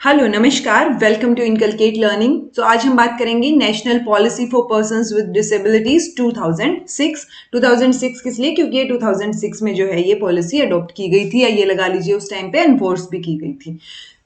Hello नमस्कार, welcome to inculcate learning. तो आज हम बात करेंगे national policy for persons with disabilities 2006 किस लिए? क्योंकि ये 2006 में जो है ये पॉलिसी अडॉप्ट की गई थी, या ये लगा लीजिए उस टाइम पे एनफोर्स भी की गई थी।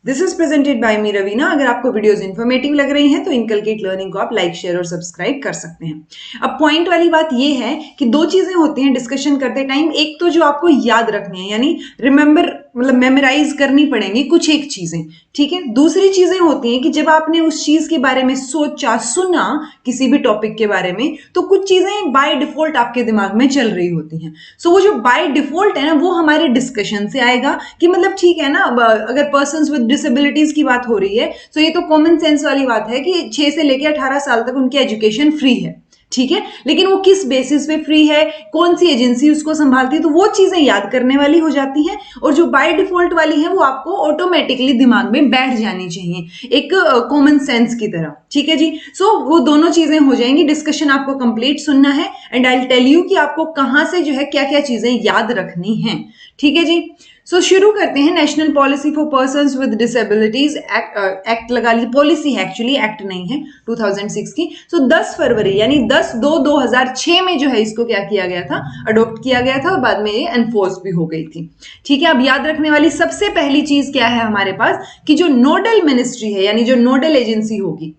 दिस इज प्रेजेंटेड बाय मी रवीना। अगर आपको वीडियोस इन्फॉर्मेटिव लग रही हैं तो इनकलकेट लर्निंग को आप लाइक, शेयर और सब्सक्राइब कर सकते हैं। अब पॉइंट वाली बात ये है कि दो चीजें होती हैं डिस्कशन करते टाइम। एक तो जो आपको याद रखनी है, यानी रिमेंबर, मतलब मेमोराइज करनी पड़ेंगी कुछ एक चीजें, ठीक है। दूसरी चीजें होती हैं कि जब आपने उस चीज के बारे में सोचा, सुना किसी भी टॉपिक के बारे में, तो कुछ चीजें बाय डिफॉल्ट आपके दिमाग में चल रही होती हैं। सो वो जो बाय डिफॉल्ट है ना, वो हमारे डिस्कशन से आएगा कि मतलब ठीक है ना। अब अगर पर्सन्स विद डिसेबिलिटीज की बात हो रही है तो ये तो कॉमन सेंस वाली बात है कि 6 से लेकर 18 साल तक उनकी एजुकेशन फ्री है, ठीक है। लेकिन वो किस बेसिस पे फ्री है, कौन सी एजेंसी उसको संभालती है, तो वो चीजें याद करने वाली हो जाती हैं। और जो बाय डिफॉल्ट वाली है वो आपको ऑटोमेटिकली दिमाग में बैठ जानी चाहिए, एक कॉमन सेंस की तरह, ठीक है जी। सो वो दोनों चीजें हो जाएंगी। डिस्कशन आपको कंप्लीट सुनना है and I will tell you कि आपको कहां से जो है क्या क्या चीजें याद रखनी है, ठीक है जी। सो शुरू करते हैं। National policy for persons with disabilities act लगा लीजिए, पॉलिसी है एक्चुअली, एक्ट नहीं है, 2006 की। सो 10 फरवरी यानी 10/2/2006 में जो है इसको क्या किया गया था, अडॉप्ट किया गया था और बाद में ये एनफोर्स भी हो गई थी, ठीक है। अब याद रखने वाली सबसे पहली चीज क्या है हमारे पास कि जो नोडल मिनिस्ट्री है, यानी जो नोडल एजेंसी होगी,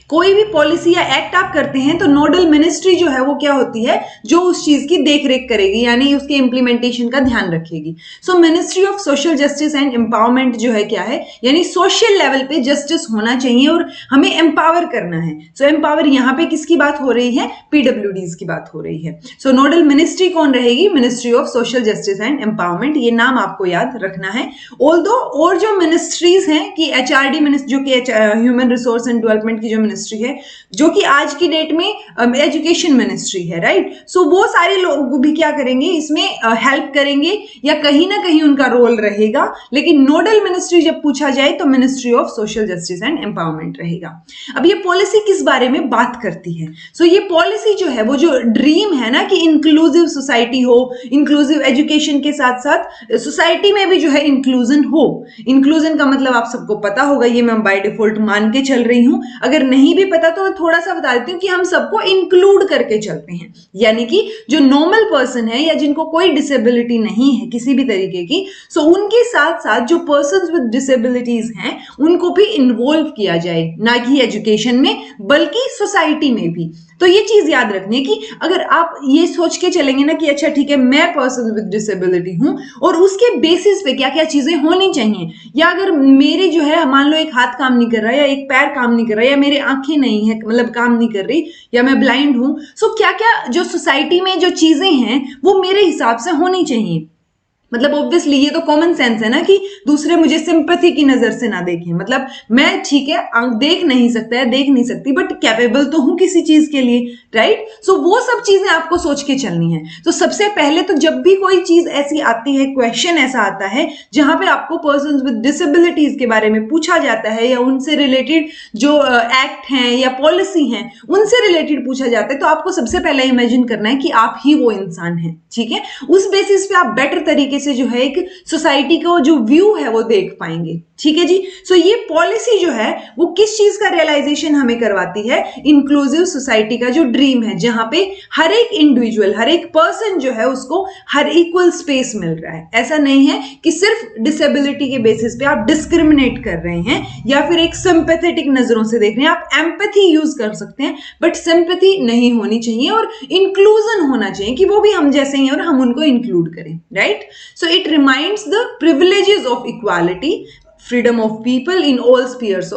कोई भी पॉलिसी या एक्ट आप करते हैं तो नोडल मिनिस्ट्री जो है वो क्या होती है, जो उस चीज की देखरेख करेगी, यानी उसके इंप्लीमेंटेशन का ध्यान रखेगी। सो ministry of social justice and empowerment जो है क्या है, यानी सोशल लेवल पे जस्टिस होना चाहिए और हमें एम्पावर करना है। सो एम्पावर यहाँ पे किसकी बात हो रही है, पीडब्ल्यूडीज की बात हो रही है। सो नोडल मिनिस्ट्री कौन रहेगी, ministry of social justice and empowerment, ये नाम आपको याद रखना है। ऑल्दो और जो मिनिस्ट्रीज हैं कि एचआरडी मिनिस्ट्री, जो कि ह्यूमन रिसोर्स एंड डेवलपमेंट की जो मिनिस्ट्री है, जो कि आज की डेट में एजुकेशन मिनिस्ट्री है, राइट। सो वो सारे लोग भी क्या करेंगे, इसमें हेल्प करेंगे या कहीं ना कहीं उनका रोल रहेगा। लेकिन नोडल मिनिस्ट्री जब पूछा जाए तो ministry of social justice and empowerment रहेगा। अब ये पॉलिसी किस बारे में बात करती है? सो ये पॉलिसी जो है, वो जो ड्रीम है ना कि इंक्लूसिव सोसाइटी हो, इंक्लूसिव एजुकेशन के साथ साथ सोसाइटी में भी जो है इंक्लूजन हो। इंक्लूजन का मतलब आप सबको पता होगा, ये मैं बाय डिफॉल्ट मान के चल रही हूं। अगर नहीं भी पता तो मैं थोड़ा सा बता देती हूँ कि हम सबको इंक्लूड करके चलते हैं, यानी कि जो नॉर्मल पर्सन है या जिनको कोई डिसेबिलिटी नहीं है किसी भी तरीके की, सो उनके साथ साथ जो पर्सन्स विद डिसेबिलिटीज हैं उनको भी इन्वॉल्व किया जाए, ना कि एजुकेशन में बल्कि सोसाइटी में भी। तो ये चीज याद रखनी है कि अगर आप ये सोच के चलेंगे ना कि अच्छा ठीक है, मैं पर्सन विद डिसेबिलिटी हूं और उसके बेसिस पे क्या क्या चीजें होनी चाहिए, या अगर मेरे जो है मान लो एक हाथ काम नहीं कर रहा, या एक पैर काम नहीं कर रहा, या मेरे आंखें नहीं है, मतलब काम नहीं कर रही, या मैं ब्लाइंड हूं, सो क्या क्या जो सोसाइटी में जो चीजें हैं वो मेरे हिसाब से होनी चाहिए। मतलब ऑब्वियसली ये तो कॉमन सेंस है ना कि दूसरे मुझे सिंपैथी की नजर से ना देखें। मतलब मैं ठीक है देख नहीं सकता है, देख नहीं सकती, बट कैपेबल तो हूं किसी चीज के लिए, राइट। सो वो सब चीजें आपको सोच के चलनी है। तो सबसे पहले तो जब भी कोई चीज ऐसी आती है, क्वेश्चन ऐसा आता है जहां पे आपको पर्सन्स विद डिसेबिलिटीज के बारे में पूछा जाता है, या उनसे रिलेटेड जो एक्ट हैं या पॉलिसी हैं उनसे रिलेटेड पूछा जाता है, तो आपको सबसे पहले इमेजिन करना है कि आप ही वो इंसान हैं, ठीक है। उस बेसिस पे आप बेटर तरीके से जो है एक सोसाइटी का जो व्यू है वो देख पाएंगे, ठीक है जी। सो ये पॉलिसी जो है वो किस चीज का रियलाइजेशन हमें करवाती है, इंक्लूसिव सोसाइटी का जो ड्रीम है, जहां पे हर एक इंडिविजुअल, हर एक पर्सन जो है उसको हर इक्वल स्पेस मिल रहा है। ऐसा नहीं है कि सिर्फ डिसेबिलिटी के बेसिस पे आप डिस्क्रिमिनेट कर रहे हैं या फिर एक सिंपैथेटिक नजरों से देख रहे हैं। आप एम्पैथी यूज कर सकते हैं बट सिंपैथी नहीं होनी चाहिए, और इंक्लूजन होना चाहिए कि वो भी हम जैसे ही हैं और हम उनको इंक्लूड करें, right. So it reminds the privileges of equality, freedom of people in all spheres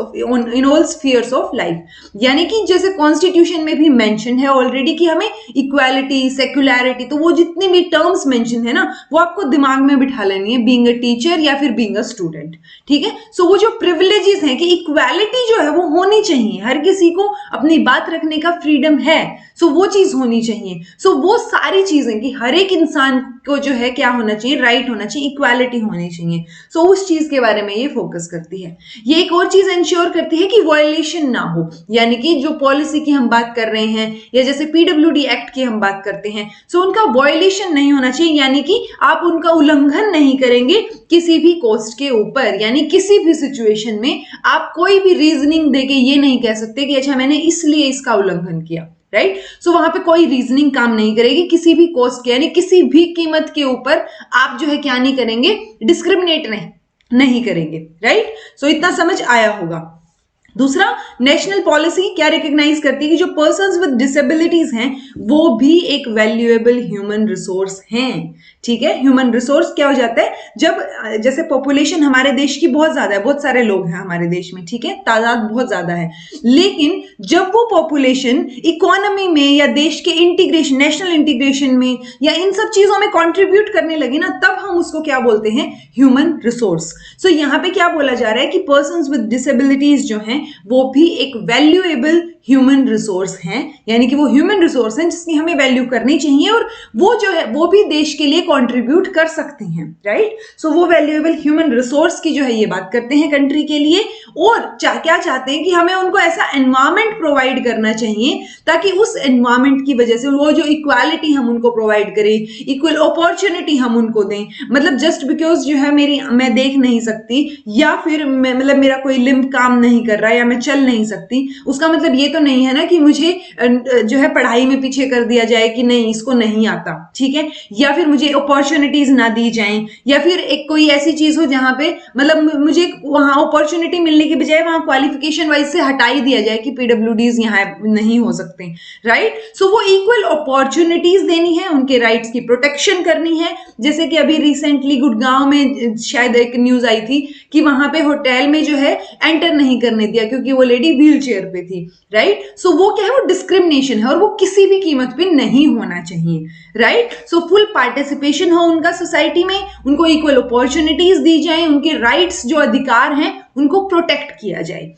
of life। यानी कि जैसे कॉन्स्टिट्यूशन में भी मेंशन है ऑलरेडी कि हमें इक्वालिटी, सेक्युलरिटी, तो वो जितने भी टर्म्स मेंशन है ना वो आपको दिमाग में बिठा लेनी है, बीइंग अ टीचर या फिर बीइंग अ स्टूडेंट, ठीक है। सो वो जो प्रिविलेजेस हैं कि इक्वालिटी जो है वो होनी चाहिए, हर किसी को अपनी बात रखने का फ्रीडम है, सो वो चीज होनी चाहिए। सो वो सारी चीजें कि हर एक इंसान को जो है क्या होना चाहिए, राइट होना चाहिए, इक्वालिटी होनी चाहिए। सो उस चीज के बारे में ये फोकस करती है। ये एक और चीज इंश्योर करती है कि वायलेशन ना हो, यानी कि जो पॉलिसी की हम बात कर रहे हैं या जैसे पीडब्ल्यूडी एक्ट की हम बात करते हैं, सो उनका वायलेशन नहीं होना चाहिए, यानी कि आप उनका उल्लंघन नहीं करेंगे किसी भी कॉस्ट के ऊपर, यानी किसी भी सिचुएशन में आप कोई भी रीजनिंग देके ये नहीं कह सकते कि अच्छा मैंने इसलिए इसका उल्लंघन किया, राइट। सो वहां पे कोई रीजनिंग काम नहीं करेगी किसी भी कॉस्ट के, यानी किसी भी कीमत के ऊपर आप जो है क्या नहीं करेंगे, डिस्क्रिमिनेट नहीं करेंगे, राइट। सो इतना समझ आया होगा। दूसरा, नेशनल पॉलिसी क्या रिकॉग्नाइज करती है कि जो पर्सन्स विद डिसेबिलिटीज हैं वो भी एक वैल्यूएबल ह्यूमन रिसोर्स हैं, ठीक है। ह्यूमन रिसोर्स क्या हो जाता है, जब जैसे पॉपुलेशन हमारे देश की बहुत ज्यादा है, बहुत सारे लोग हैं हमारे देश में, ठीक है, तादाद बहुत ज्यादा है, लेकिन जब वो पॉपुलेशन इकोनॉमी में या देश के इंटीग्रेशन, नेशनल इंटीग्रेशन में या इन सब चीजों में कंट्रीब्यूट करने लगी ना, तब हम उसको क्या बोलते हैं, ह्यूमन रिसोर्स। सो यहाँ पे क्या बोला जा रहा है कि पर्सन्स विद डिसेबिलिटीज जो हैं वो भी एक वैल्यूएबल ह्यूमन रिसोर्स हैं, यानी कि वो ह्यूमन रिसोर्स हैं जिसकी हमें वैल्यू करनी चाहिए और वो जो है वो भी देश के लिए कंट्रीब्यूट कर सकते हैं, राइट। सो वो वैल्यूएबल ह्यूमन रिसोर्स की जो है ये बात करते हैं कंट्री के लिए, और क्या चाहते हैं कि हमें उनको ऐसा एनवायरमेंट प्रोवाइड करना चाहिए ताकि उस एनवायरमेंट की वजह से वो जो इक्वालिटी हम उनको प्रोवाइड करें, इक्वल अपॉर्चुनिटी हम उनको दें। मतलब जस्ट बिकॉज जो है मैं देख नहीं सकती या फिर मतलब मेरा कोई लिम्ब काम नहीं कर रहा है या मैं चल नहीं सकती, उसका मतलब ये तो नहीं है ना कि मुझे जो है पढ़ाई में पीछे कर दिया जाए कि नहीं इसको नहीं आता, ठीक है, या फिर मुझे अपॉर्चुनिटीज ना दी जाएं, या फिर एक कोई ऐसी चीज हो जहां पे मतलब मुझे वहां अपॉर्चुनिटी मिलने के बजाय वहां क्वालिफिकेशन वाइज से हटा ही दिया जाए कि पीडब्ल्यूडीज यहाँ नहीं हो सकते, राइट। सो वो इक्वल अपॉर्चुनिटीज देनी है, उनके राइट्स की प्रोटेक्शन करनी है। जैसे कि अभी रिसेंटली गुड़गांव में शायद एक न्यूज आई थी कि वहां पे होटल में जो है एंटर नहीं करने दिया क्योंकि वो लेडी व्हील चेयर पे थी, राइट। सो वो क्या है, वो डिस्क्रिमिनेशन है और वो किसी भी कीमत पे नहीं होना चाहिए, राइट। सो फुल पार्टिसिपेशन हो उनका सोसाइटी में, उनको इक्वल अपॉर्चुनिटीज दी जाए, उनके राइट्स जो अधिकार हैं उनको प्रोटेक्ट किया जाए।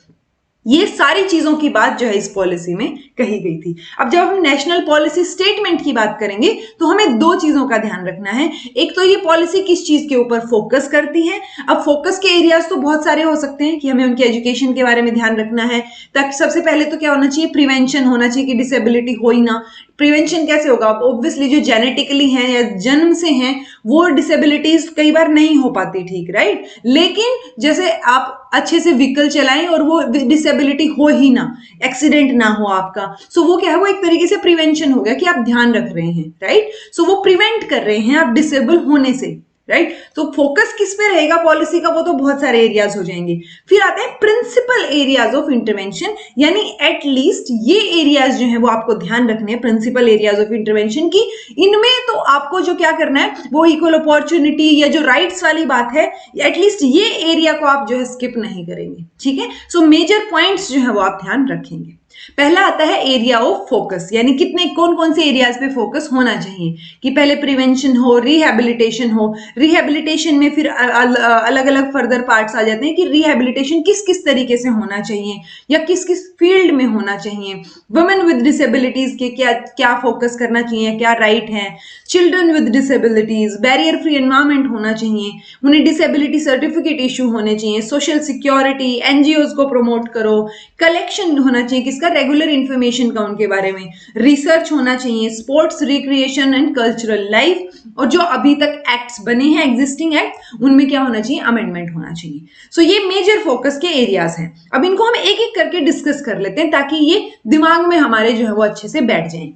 ये सारी चीजों की बात जो है इस पॉलिसी में कही गई थी। अब जब हम नेशनल पॉलिसी स्टेटमेंट की बात करेंगे तो हमें दो चीजों का ध्यान रखना है। एक तो ये पॉलिसी किस चीज के ऊपर फोकस करती है। अब फोकस के एरियाज तो बहुत सारे हो सकते हैं कि हमें उनके एजुकेशन के बारे में ध्यान रखना है, ताकि सबसे पहले तो क्या होना चाहिए, प्रिवेंशन होना चाहिए कि डिसेबिलिटी हो ही ना। प्रिवेंशन कैसे होगा, ऑब्वियसली जो जेनेटिकली हैं या जन्म से हैं वो डिसेबिलिटीज कई बार नहीं हो पाती, ठीक, राइट। लेकिन जैसे आप अच्छे से व्हीकल चलाएं और वो डिसेबिलिटी हो ही ना, एक्सीडेंट ना हो आपका, सो वो क्या है, वो एक तरीके से प्रिवेंशन हो गया कि आप ध्यान रख रहे हैं, राइट। सो वो प्रिवेंट कर रहे हैं आप डिसेबल होने से, राइट। तो फोकस किस पे रहेगा पॉलिसी का, वो तो बहुत सारे एरियाज हो जाएंगे। फिर आते हैं प्रिंसिपल एरियाज ऑफ इंटरवेंशन, यानी एटलीस्ट ये एरियाज जो है वो आपको ध्यान रखने हैं, प्रिंसिपल एरियाज ऑफ इंटरवेंशन की। इनमें तो आपको जो क्या करना है वो इक्वल अपॉर्चुनिटी या जो राइट्स वाली बात है, एटलीस्ट ये एरिया को आप जो है स्किप नहीं करेंगे, ठीक है। सो मेजर पॉइंट्स जो है वो आप ध्यान रखेंगे। पहला आता है एरिया ऑफ फोकस, यानी कितने कौन कौन से एरियाज पे फोकस होना चाहिए, कि पहले प्रिवेंशन हो, रिहैबिलिटेशन हो। रिहैबिलिटेशन में फिर अलग अलग फर्दर पार्ट्स आ जाते हैं कि रिहैबिलिटेशन किस किस तरीके से होना चाहिए या किस किस फील्ड में होना चाहिए। वुमेन विद डिसेबिलिटीज के क्या क्या फोकस करना चाहिए, क्या राइट है। Children with disabilities, barrier free environment होना चाहिए, उन्हें डिसेबिलिटी सर्टिफिकेट इशू होने चाहिए, सोशल सिक्योरिटी, एनजीओज को प्रमोट करो, कलेक्शन होना चाहिए किसका, रेगुलर इंफॉर्मेशन का उनके बारे में, रिसर्च होना चाहिए, sports, recreation and cultural life, और जो अभी तक एक्ट्स बने हैं, एग्जिस्टिंग एक्ट, उनमें क्या होना चाहिए, अमेंडमेंट होना चाहिए। सो ये मेजर फोकस के एरियाज हैं। अब इनको हम एक एक करके डिस्कस कर लेते हैं ताकि ये दिमाग में हमारे जो है वो अच्छे से बैठ जाए।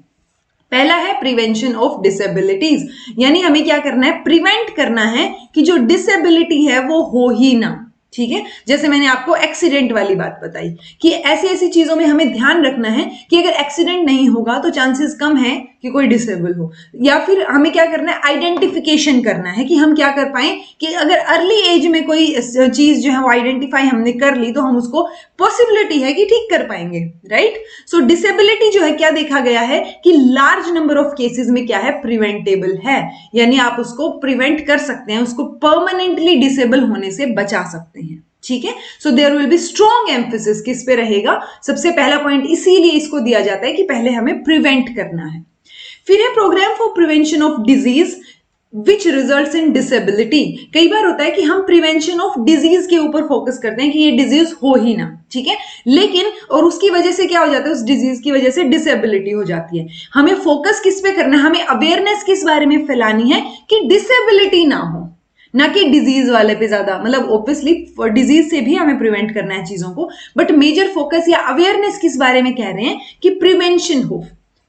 पहला है प्रिवेंशन ऑफ डिसेबिलिटीज, यानी हमें क्या करना है, प्रिवेंट करना है कि जो डिसेबिलिटी है वो हो ही ना, ठीक है। जैसे मैंने आपको एक्सीडेंट वाली बात बताई कि ऐसी ऐसी चीजों में हमें ध्यान रखना है कि अगर एक्सीडेंट नहीं होगा तो चांसेस कम है कि कोई डिसेबल हो। या फिर हमें क्या करना है, आइडेंटिफिकेशन करना है कि हम क्या कर पाए कि अगर अर्ली एज में कोई चीज जो है वो आइडेंटिफाई हमने कर ली तो हम उसको पॉसिबिलिटी है कि ठीक कर पाएंगे, राइट। सो डिसेबिलिटी जो है क्या देखा गया है कि लार्ज नंबर ऑफ केसेस में क्या है, प्रिवेंटेबल है, यानी आप उसको प्रिवेंट कर सकते हैं, उसको परमानेंटली डिसेबल होने से बचा सकते हैं, ठीक है। So there will be strong emphasis किस पे रहेगा, सबसे पहला पॉइंट इसीलिए इसको दिया जाता है कि पहले हमें प्रिवेंट करना है। फिर है program for prevention of disease, which results in disability. कई बार होता है कि हम प्रिवेंशन ऑफ डिजीज के ऊपर फोकस करते हैं कि ये डिजीज हो ही ना, ठीक है, लेकिन और उसकी वजह से क्या हो जाता है, उस डिजीज की वजह से डिसेबिलिटी हो जाती है। हमें फोकस किस पे करना है, हमें अवेयरनेस किस बारे में फैलानी है कि डिसेबिलिटी ना हो, ना कि डिजीज वाले पे ज्यादा, मतलब ऑब्वियसली डिजीज से भी हमें प्रिवेंट करना है चीजों को, बट मेजर फोकस या अवेयरनेस किस बारे में कह रहे हैं कि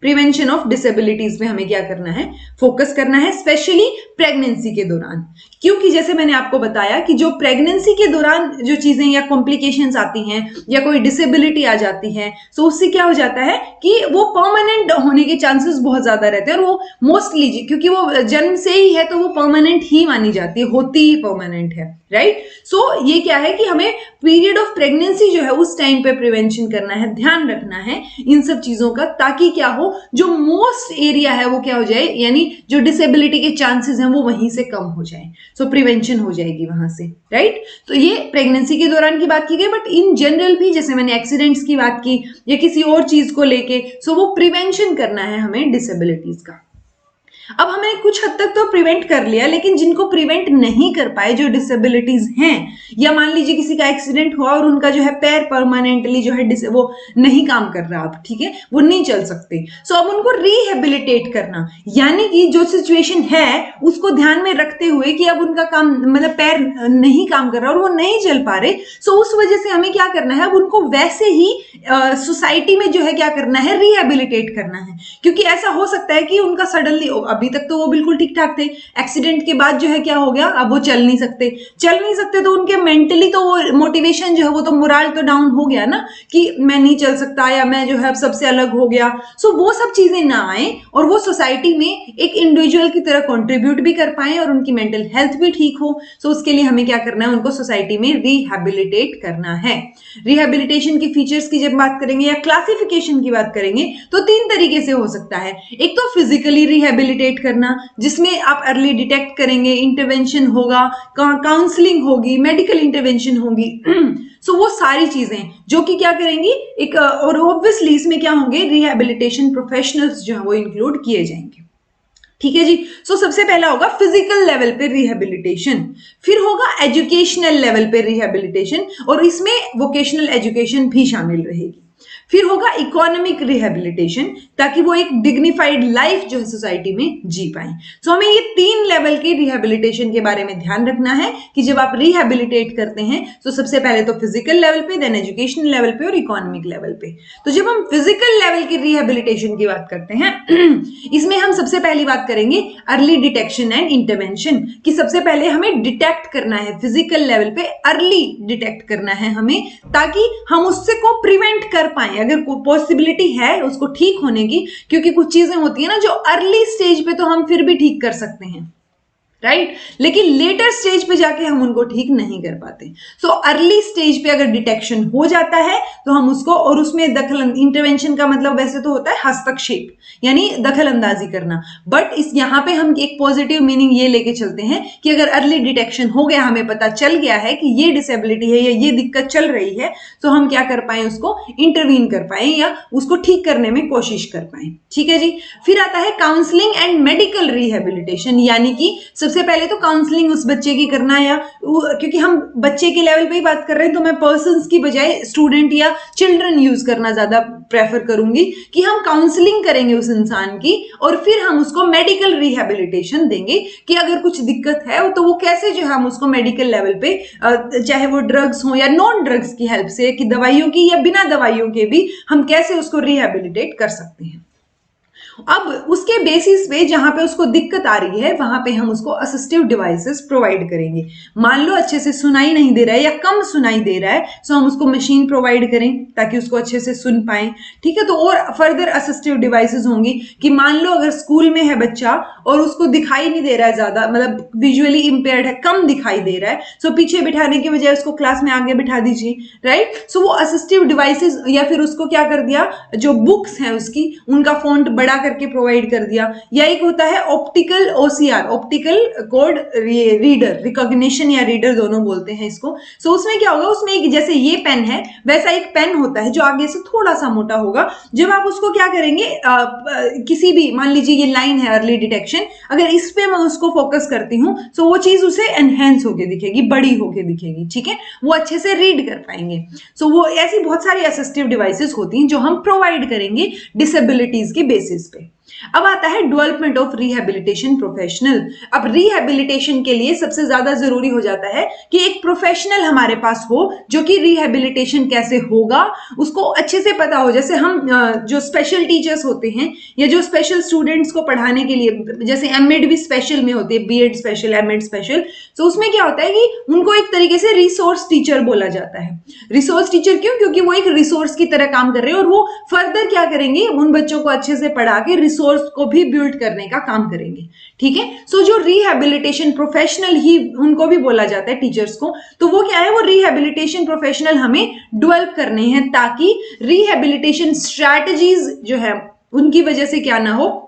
प्रिवेंशन ऑफ डिसेबिलिटीज में हमें क्या करना है, फोकस करना है, स्पेशली प्रेगनेंसी के दौरान। क्योंकि जैसे मैंने आपको बताया कि जो प्रेगनेंसी के दौरान जो चीजें या कॉम्प्लिकेशंस आती हैं या कोई डिसेबिलिटी आ जाती है, तो उससे क्या हो जाता है कि वो परमानेंट होने के चांसेस बहुत ज्यादा रहते हैं, और वो मोस्टली क्योंकि वो जन्म से ही है तो वो परमानेंट ही मानी जाती है, होती ही परमानेंट है, राइट। सो ये क्या है कि हमें पीरियड ऑफ प्रेगनेंसी जो है उस टाइम पे प्रिवेंशन करना है, ध्यान रखना है इन सब चीजों का, ताकि क्या हो, जो मोस्ट एरिया है वो क्या हो जाए, यानी जो डिसेबिलिटी के चांसेस हैं वो वहीं से कम हो जाए, सो प्रिवेंशन हो जाएगी वहां से, राइट। तो ये प्रेगनेंसी के दौरान की बात की गई, बट इन जनरल भी जैसे मैंने एक्सीडेंट्स की बात की या किसी और चीज को लेके, सो वो प्रिवेंशन करना है हमें डिसेबिलिटीज का। अब हमने कुछ हद तक तो प्रिवेंट कर लिया, लेकिन जिनको प्रिवेंट नहीं कर पाए, जो डिसेबिलिटीज हैं, या मान लीजिए किसी का एक्सीडेंट हुआ और उनका जो है पैर परमानेंटली जो है वो नहीं काम कर रहा, अब ठीक है, वो नहीं चल सकते, सो अब उनको रिहेबिलिटेट करना, यानी कि जो सिचुएशन है उसको ध्यान में रखते हुए कि अब उनका काम, मतलब पैर नहीं काम कर रहा और वो नहीं चल पा रहे, सो उस वजह से हमें क्या करना है, अब उनको वैसे ही सोसाइटी में जो है क्या करना है, रिहेबिलिटेट करना है। क्योंकि ऐसा हो सकता है कि उनका सडनली, अभी तक तो वो बिल्कुल ठीक ठाक थे, एक्सीडेंट के बाद जो है क्या हो गया, अब वो चल नहीं सकते, तो उनके मेंटली तो वो मोटिवेशन जो है, वो तो मोरल तो डाउन हो गया ना, कि मैं नहीं चल सकता या मैं जो है अब सबसे अलग हो गया। सो वो सब चीजें ना आए और वो सोसाइटी में एक इंडिविजुअल की तरह कंट्रीब्यूट भी कर पाए और उनकी मेंटल हेल्थ भी ठीक हो। सो उसके लिए हमें क्या करना है, उनको सोसाइटी में रिहेबिलिटेट करना है। रिहेबिलिटेशन की फीचर्स की जब बात करेंगे या क्लासिफिकेशन की बात करेंगे, तो 3 तरीके से हो सकता है। एक तो फिजिकली रिहेबिलिटेट करना, जिसमें आप अर्ली डिटेक्ट करेंगे, इंटरवेंशन होगा, काउंसलिंग होगी, मेडिकल इंटरवेंशन होगी, सो वो सारी चीजें जो कि क्या करेंगी एक, और ऑब्वियसली इसमें क्या होंगे, रिहेबिलिटेशन प्रोफेशनल्स जो है वो इंक्लूड किए जाएंगे, ठीक है जी। सो सबसे पहला होगा फिजिकल लेवल पे रिहेबिलिटेशन, फिर होगा एजुकेशनल लेवल पे रिहेबिलिटेशन, और इसमें वोकेशनल एजुकेशन भी शामिल रहेगी, फिर होगा इकोनॉमिक रिहेबिलिटेशन, ताकि वो एक डिग्निफाइड लाइफ जो है सोसाइटी में जी पाए। सो हमें ये 3 लेवल के रिहेबिलिटेशन के बारे में ध्यान रखना है कि जब आप रिहेबिलिटेट करते हैं तो सबसे पहले तो फिजिकल लेवल पे, देन एजुकेशनल लेवल पे और इकोनॉमिक लेवल पे। तो जब हम फिजिकल लेवल की रिहेबिलिटेशन की बात करते हैं, इसमें हम सबसे पहली बात करेंगे अर्ली डिटेक्शन एंड इंटरवेंशन, कि सबसे पहले हमें डिटेक्ट करना है, फिजिकल लेवल पे अर्ली डिटेक्ट करना है हमें, ताकि हम उससे को प्रिवेंट कर पाए अगर पॉसिबिलिटी है उसको ठीक होने की। क्योंकि कुछ चीजें होती है ना जो अर्ली स्टेज पे तो हम फिर भी ठीक कर सकते हैं, राइट, लेकिन लेटर स्टेज पे जाके हम उनको ठीक नहीं कर पाते। सो अर्ली स्टेज पे अगर डिटेक्शन हो जाता है तो हम उसको, और उसमें इंटरवेंशन का मतलब वैसे तो होता है हस्तक्षेप, यानी दखल अंदाजी करना, बट इस यहाँ पे हम एक पॉजिटिव मीनिंग ये लेके चलते हैं कि अगर अर्ली डिटेक्शन हो गया, हमें पता चल गया है कि ये डिसेबिलिटी है या ये दिक्कत चल रही है, तो हम क्या कर पाए, उसको इंटरवीन कर पाए या उसको ठीक करने में कोशिश कर पाए, ठीक है जी। फिर आता है काउंसलिंग एंड मेडिकल रिहेबिलिटेशन, यानी कि सबसे पहले तो काउंसलिंग उस बच्चे की करना, या क्योंकि हम बच्चे के लेवल पे ही बात कर रहे हैं तो मैं पर्संस की बजाय स्टूडेंट या चिल्ड्रन यूज करना ज्यादा प्रेफर करूंगी, कि हम काउंसलिंग करेंगे उस इंसान की और फिर हम उसको मेडिकल रिहेबिलिटेशन देंगे कि अगर कुछ दिक्कत है तो वो कैसे जो है हम उसको मेडिकल लेवल पे, चाहे वो ड्रग्स हो या नॉन ड्रग्स की हेल्प से, कि दवाइयों की या बिना दवाइयों के भी हम कैसे उसको रिहेबिलिटेट कर सकते हैं। अब उसके बेसिस पे जहां पे उसको दिक्कत आ रही है वहां पे हम उसको असिस्टिव डिवाइसेस प्रोवाइड करेंगे। मान लो अच्छे से सुनाई नहीं दे रहा है या कम सुनाई दे रहा है, तो हम उसको मशीन प्रोवाइड करें ताकि उसको अच्छे से सुन पाए, ठीक है। तो और फर्दर असिस्टिव डिवाइसेस होंगी कि मान लो अगर स्कूल में है बच्चा और उसको दिखाई नहीं दे रहा है ज्यादा, मतलब विजुअली इंपेयर्ड है, कम दिखाई दे रहा है, सो पीछे बिठाने की बजाय उसको क्लास में आगे बिठा दीजिए, राइट। सो वो असिस्टिव डिवाइसेस, या फिर उसको क्या कर दिया, जो बुक्स हैं उसकी उनका फॉन्ट बड़ा करके प्रोवाइड कर दिया, या एक होता है optical OCR, optical code reader, recognition या रीडर दोनों बोलते हैं इसको। सो उसमें क्या होगा, उसमें एक जैसे ये पेन है वैसा एक पेन होता है जो आगे से थोड़ा सा मोटा होगा। जब आप उसको क्या करेंगे, किसी भी, मान लीजिए ये लाइन है अर्ली डिटेक्शन, अगर इस पे मैं उसको फोकस करती हूँ तो वो चीज उसे एनहेंस होके दिखेगी, बड़ी होके दिखेगी, ठीक है, वो अच्छे से रीड कर पाएंगे। सो वो ऐसी बहुत सारी असिस्टिव डिवाइसेस होती हैं जो हम प्रोवाइड करेंगे डिसेबिलिटीज के बेसिस पे। अब आता है डेवलपमेंट ऑफ रिहैबिलिटेशन प्रोफेशनल। अब रिहैबिलिटेशन के लिए सबसे ज्यादा जरूरी हो जाता है कि एक प्रोफेशनल हमारे पास हो जो कि रिहैबिलिटेशन कैसे होगा उसको अच्छे से पता हो। जैसे हम जो स्पेशल टीचर्स होते हैं या जो स्पेशल स्टूडेंट्स को पढ़ाने के लिए, जैसे एमएड भी स्पेशल में होती है, बीएड स्पेशल, एमएड स्पेशल, तो उसमें क्या होता है कि उनको एक तरीके से रिसोर्स टीचर बोला जाता है। रिसोर्स टीचर क्यों? क्योंकि वो एक रिसोर्स की तरह काम कर रहे हैं और वो फर्दर क्या करेंगे, उन बच्चों को अच्छे से पढ़ा के रिसोर्स को भी बिल्ड करने का काम करेंगे, ठीक है। सो जो रिहैबिलिटेशन प्रोफेशनल ही उनको भी बोला जाता है टीचर्स को, तो वो क्या है, वो रिहैबिलिटेशन प्रोफेशनल हमें डेवलप करने हैं ताकि रिहैबिलिटेशन स्ट्रैटेजीज जो है उनकी वजह से क्या ना हो,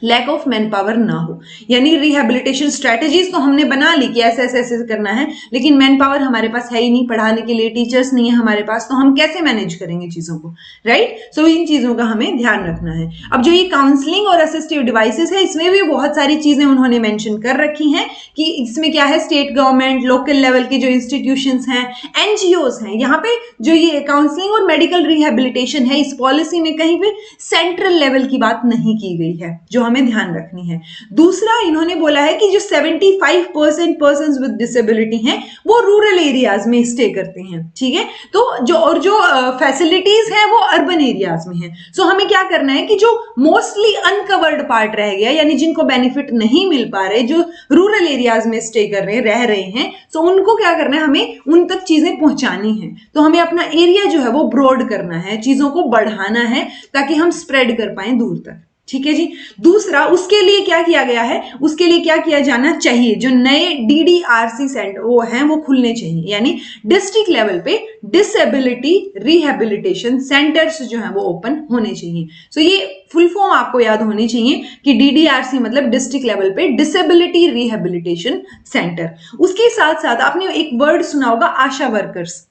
लैक ऑफ मैन पावर ना हो। यानी रिहैबिलिटेशन स्ट्रेटेजीज तो हमने बना ली कि ऐसे ऐसे ऐसे करना है, लेकिन मैन पावर हमारे पास है ही नहीं, पढ़ाने के लिए टीचर्स नहीं है हमारे पास, तो हम कैसे मैनेज करेंगे चीजों को, राइट। सो इन चीजों का हमें ध्यान रखना है। अब जो ये काउंसलिंग और असिस्टिव डिवाइसेस है, इसमें भी बहुत सारी चीजें उन्होंने मेंशन कर रखी हैं कि इसमें क्या है, स्टेट गवर्नमेंट, लोकल लेवल की जो इंस्टीट्यूशंस हैं, एनजीओज हैं, यहाँ पे जो ये काउंसलिंग और मेडिकल रिहैबिलिटेशन है, इस पॉलिसी में कहीं पे सेंट्रल लेवल की बात नहीं की गई है, जो हमें ध्यान रखनी है। दूसरा, इन्होंने बोला है कि जो 75% पर्सन्स विद डिसेबिलिटी हैं वो रूरल एरियाज में स्टे करते हैं, ठीक है। तो जो फैसिलिटीज हैं वो अर्बन एरियाज में हैं। सो हमें क्या करना है कि जो मोस्टली अनकवर्ड पार्ट रह गया, यानी जिनको बेनिफिट नहीं मिल पा रहे, जो रूरल एरियाज में स्टे कर रहे हैं, रह रहे हैं, सो उनको क्या करना है, हमें उन तक चीजें पहुंचानी है। तो हमें अपना एरिया जो है वो ब्रॉड करना है, चीजों को बढ़ाना है ताकि हम स्प्रेड कर पाए दूर तक, ठीक है जी। दूसरा, उसके लिए क्या किया गया है, उसके लिए क्या किया जाना चाहिए, जो नए DDRC सेंटर वो हैं वो खुलने चाहिए, यानी डिस्ट्रिक्ट लेवल पे डिसेबिलिटी रिहैबिलिटेशन सेंटर्स जो हैं वो ओपन होने चाहिए। सो ये फुल फॉर्म आपको याद होनी चाहिए कि DDRC मतलब डिस्ट्रिक्ट लेवल पे डिसेबिलिटी रिहैबिलिटेशन सेंटर। उसके साथ साथ आपने एक वर्ड सुना होगा, आशा वर्कर्स।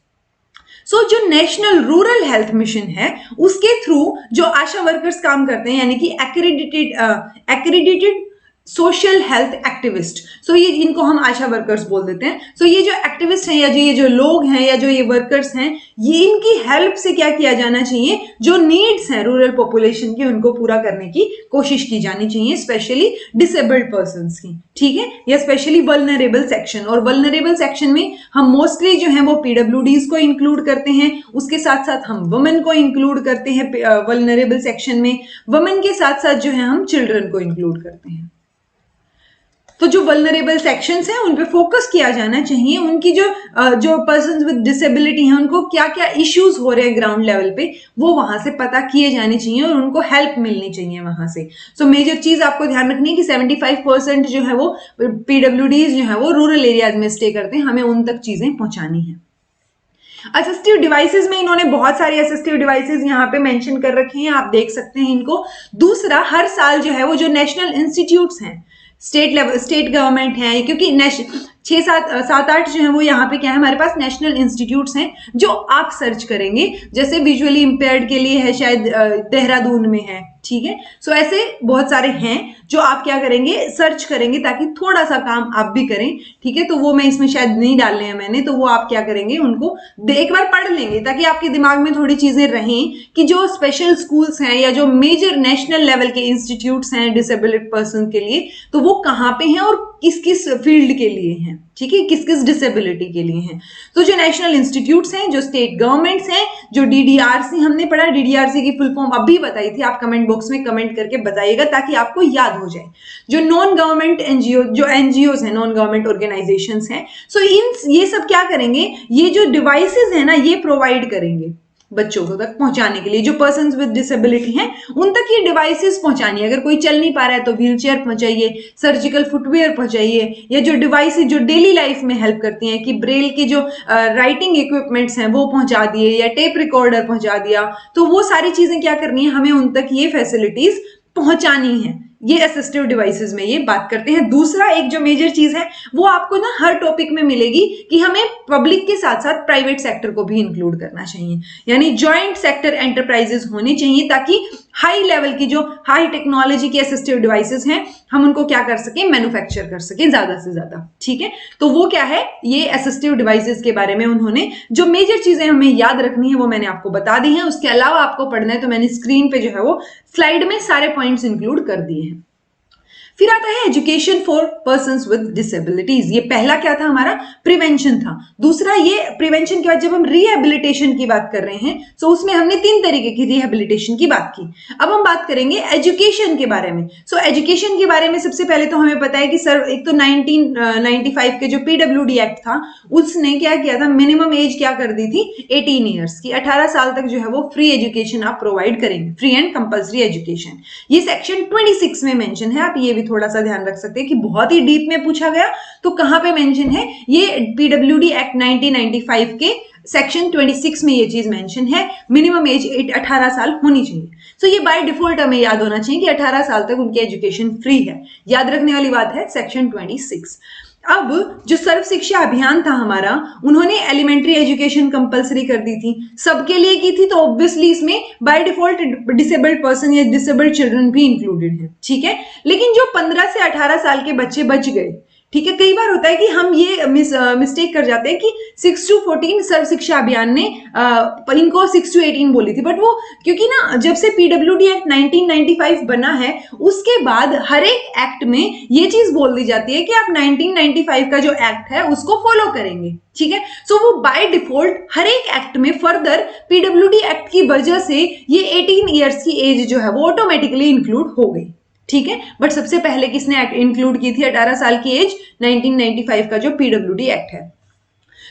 जो नेशनल रूरल हेल्थ मिशन है उसके थ्रू जो आशा वर्कर्स काम करते हैं, यानी कि एक्रेडिटेड सोशल हेल्थ एक्टिविस्ट, ये इनको हम आशा वर्कर्स बोल देते हैं। ये जो एक्टिविस्ट हैं या ये जो लोग हैं या जो ये वर्कर्स हैं, ये इनकी हेल्प से क्या किया जाना चाहिए, जो नीड्स हैं रूरल पॉपुलेशन की उनको पूरा करने की कोशिश की जानी चाहिए, स्पेशली डिसेबल्ड पर्संस की, ठीक है, या स्पेशली वल्नरेबल सेक्शन। और वल्नरेबल सेक्शन में हम मोस्टली जो है वो PWDs को इंक्लूड करते हैं, उसके साथ साथ हम वुमेन को इंक्लूड करते हैं वल्नरेबल सेक्शन में, वुमेन के साथ साथ जो है हम चिल्ड्रन को इंक्लूड करते हैं। तो जो वल्नरेबल सेक्शंस हैं उन पे फोकस किया जाना चाहिए, उनकी जो पर्सन्स विद डिसेबिलिटी हैं उनको क्या क्या इश्यूज हो रहे हैं ग्राउंड लेवल पे वो वहां से पता किए जाने चाहिए और उनको हेल्प मिलनी चाहिए वहां से। मेजर चीज आपको ध्यान रखनी है कि 75% जो है वो PWDs जो है वो रूरल एरियाज में स्टे करते हैं, हमें उन तक चीजें पहुंचानी है। असिस्टिव डिवाइसेस में इन्होंने बहुत सारे असिस्टिव डिवाइसेस यहाँ पे मेंशन कर रखे हैं, आप देख सकते हैं इनको। दूसरा, हर साल जो है वो जो नेशनल इंस्टीट्यूट्स हैं, स्टेट गवर्नमेंट है, क्योंकि 6-7-8 जो है वो यहाँ पे क्या है, हमारे पास नेशनल इंस्टीट्यूट्स हैं जो आप सर्च करेंगे। जैसे विजुअली इंपेयर्ड के लिए है, शायद देहरादून में है, ठीक है। ऐसे बहुत सारे हैं जो आप क्या करेंगे, सर्च करेंगे ताकि थोड़ा सा काम आप भी करें, ठीक है। तो वो मैं इसमें शायद नहीं डाले हैं मैंने, तो वो आप क्या करेंगे, उनको एक बार पढ़ लेंगे ताकि आपके दिमाग में थोड़ी चीजें रहें कि जो स्पेशल स्कूल्स हैं या जो मेजर नेशनल लेवल के इंस्टीट्यूट्स हैं डिसेबल्ड पर्सन के लिए, तो वो कहाँ पे हैं और किस किस फील्ड के लिए हैं, ठीक है, किस किस डिसेबिलिटी के लिए हैं। जो नेशनल इंस्टीट्यूट्स हैं, जो स्टेट गवर्नमेंट्स हैं, जो DDRC हमने पढ़ा, DDRC की फुल फॉर्म अभी बताई थी, आप कमेंट बॉक्स में कमेंट करके बताइएगा ताकि आपको याद हो जाए। जो नॉन गवर्नमेंट NGOs हैं, नॉन गवर्नमेंट ऑर्गेनाइजेशंस हैं, ये सब क्या करेंगे, ये जो डिवाइसेस है ना ये प्रोवाइड करेंगे बच्चों को तक पहुंचाने के लिए, जो पर्सन्स विद डिसेबिलिटी हैं उन तक ये डिवाइसेस पहुंचानी है। अगर कोई चल नहीं पा रहा है तो व्हील चेयर पहुंचाइए, सर्जिकल फुटवेयर पहुंचाइए, या जो डिवाइसेस जो डेली लाइफ में हेल्प करती हैं कि ब्रेल की जो राइटिंग इक्विपमेंट्स हैं वो पहुंचा दिए, या टेप रिकॉर्डर पहुंचा दिया। तो वो सारी चीजें क्या करनी है, हमें उन तक ये फैसिलिटीज पहुंचानी है, ये असिस्टिव डिवाइसेस में ये बात करते हैं। दूसरा एक जो मेजर चीज है वो आपको ना हर टॉपिक में मिलेगी कि हमें पब्लिक के साथ साथ प्राइवेट सेक्टर को भी इंक्लूड करना चाहिए, यानी जॉइंट सेक्टर एंटरप्राइजेस होनी चाहिए ताकि हाई लेवल की जो हाई टेक्नोलॉजी के असिस्टिव डिवाइसेस हैं हम उनको क्या कर सकें, मैन्युफैक्चर कर सकें ज्यादा से ज्यादा। ठीक है, तो वो क्या है, ये असिस्टिव डिवाइसेस के बारे में उन्होंने जो मेजर चीजें हमें याद रखनी है वो मैंने आपको बता दी है। उसके अलावा आपको पढ़ना है तो मैंने स्क्रीन पे जो है वो स्लाइड में सारे पॉइंट्स इंक्लूड कर दिए हैं। फिर आता है education for persons with disabilities. ये पहला क्या था हमारा, प्रिवेंशन था। दूसरा ये प्रिवेंशन के बाद जब हम रिहेबिलिटेशन की बात कर रहे हैं तो उसमें हमने 3 तरीके की रिहेबिलिटेशन की बात की। अब हम बात करेंगे एजुकेशन के बारे में। सो एजुकेशन के बारे में सबसे पहले तो हमें पता है कि सर एक तो 1995 के जो पीडब्ल्यूडी एक्ट था उसने क्या किया था, मिनिमम एज क्या कर दी थी, 18 ईयर्स की। 18 साल तक जो है वो फ्री एजुकेशन आप प्रोवाइड करेंगे, फ्री एंड कंपल्सरी एजुकेशन। ये सेक्शन 26 में मेंशन है, आप ये भी थोड़ा सा ध्यान रख सकते हैं कि बहुत ही डीप में पूछा गया तो कहां पे मेंशन है, ये पीडब्ल्यूडी एक्ट 1995 के सेक्शन 26 में ये चीज मेंशन है, मिनिमम एज 18 साल होनी चाहिए। सो ये बाय डिफॉल्ट हमें याद होना चाहिए कि 18 साल तक उनकी एजुकेशन फ्री है, याद रखने वाली बात है सेक्शन 26। अब जो सर्व शिक्षा अभियान था हमारा, उन्होंने एलिमेंट्री एजुकेशन कंपलसरी कर दी थी, सबके लिए की थी, तो ऑब्वियसली इसमें बाय डिफॉल्ट डिसेबल्ड पर्सन या डिसेबल्ड चिल्ड्रन भी इंक्लूडेड है। ठीक है, लेकिन जो 15 से 18 साल के बच्चे बच गए, ठीक है, कई बार होता है कि हम ये मिस्टेक कर जाते हैं कि 6 to 14 सर्व शिक्षा अभियान ने इनको 6 to 18 बोली थी, बट वो क्योंकि ना जब से पीडब्ल्यूडी एक्ट 1995 बना है उसके बाद हर एक एक्ट में ये चीज बोल दी जाती है कि आप 1995 का जो एक्ट है उसको फॉलो करेंगे। ठीक है, सो वो बाय डिफॉल्ट हर एक एक्ट में फर्दर पीडब्ल्यूडी एक्ट की वजह से ये 18 ईयर्स की एज जो है वो ऑटोमेटिकली इंक्लूड हो गई। ठीक है, बट सबसे पहले किसने इंक्लूड की थी 18 साल की एज, 1995 का जो पीडब्ल्यूडी एक्ट है।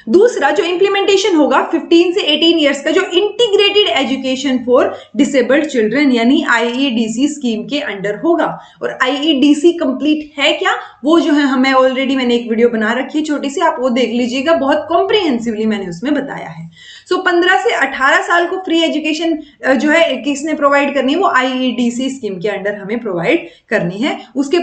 दूसरा जो इंप्लीमेंटेशन होगा 15 से 18 इयर्स का जो integrated education for disabled children यानी आईईडीसी स्कीम के अंडर होगा। और आईईडीसी कंप्लीट है क्या, वो जो है हमें ऑलरेडी मैंने एक वीडियो बना रखी है छोटी सी, आप वो देख लीजिएगा, बहुत कॉम्प्रिहेंसिवली मैंने उसमें बताया है। सो 15 से 18 साल को फ्री एजुकेशन जो है किसने प्रोवाइड करनी है, वो आईईडीसी स्कीम के अंडर हमें प्रोवाइड करनी है। उसके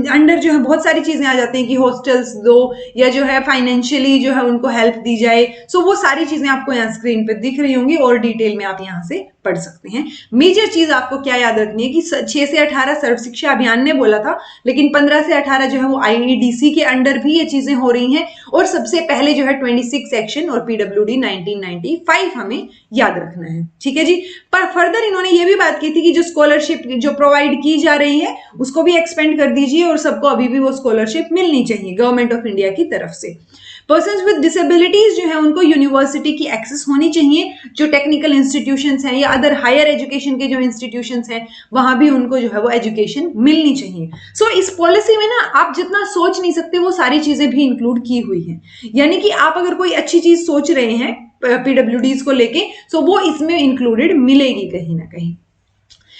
अंडर जो है बहुत सारी चीजें आ जाती हैं कि हॉस्टल्स दो या जो है फाइनेंशियली जो है उनको हेल्प दी जाए। सो वो सारी चीजें आपको यहाँ स्क्रीन पे दिख रही होंगी और डिटेल में आप यहाँ से पढ़ सकते हैं। मेजर चीज आपको क्या याद रखनी है कि 6 से 18 सर्व शिक्षा अभियान ने बोला था, लेकिन 15 से 18 जो है वो आईईडीसी के अंडर भी ये चीजें हो रही हैं। और सबसे पहले जो है 26 सेक्शन और पीडब्ल्यूडी 1995 हमें याद रखना है। ठीक है जी, पर फर्दर इन्होंने ये भी बात की थी कि जो स्कॉलरशिप जो प्रोवाइड की जा रही है उसको भी एक्सपेंड कर दीजिए और सबको अभी भी वो स्कॉलरशिप मिलनी चाहिए गवर्नमेंट ऑफ इंडिया की तरफ से। पर्सन्स विद डिसेबिलिटीज जो है उनको यूनिवर्सिटी की एक्सेस होनी चाहिए, जो टेक्निकल इंस्टीट्यूशंस हैं या अदर हायर एजुकेशन के जो इंस्टीट्यूशंस हैं वहां भी उनको जो है वो एजुकेशन मिलनी चाहिए। सो इस पॉलिसी में ना आप जितना सोच नहीं सकते वो सारी चीजें भी इंक्लूड की हुई हैं। यानी कि आप अगर कोई अच्छी चीज सोच रहे हैं पीडब्ल्यूडीज को लेके, सो वो इसमें इंक्लूडेड मिलेगी कहीं ना कहीं।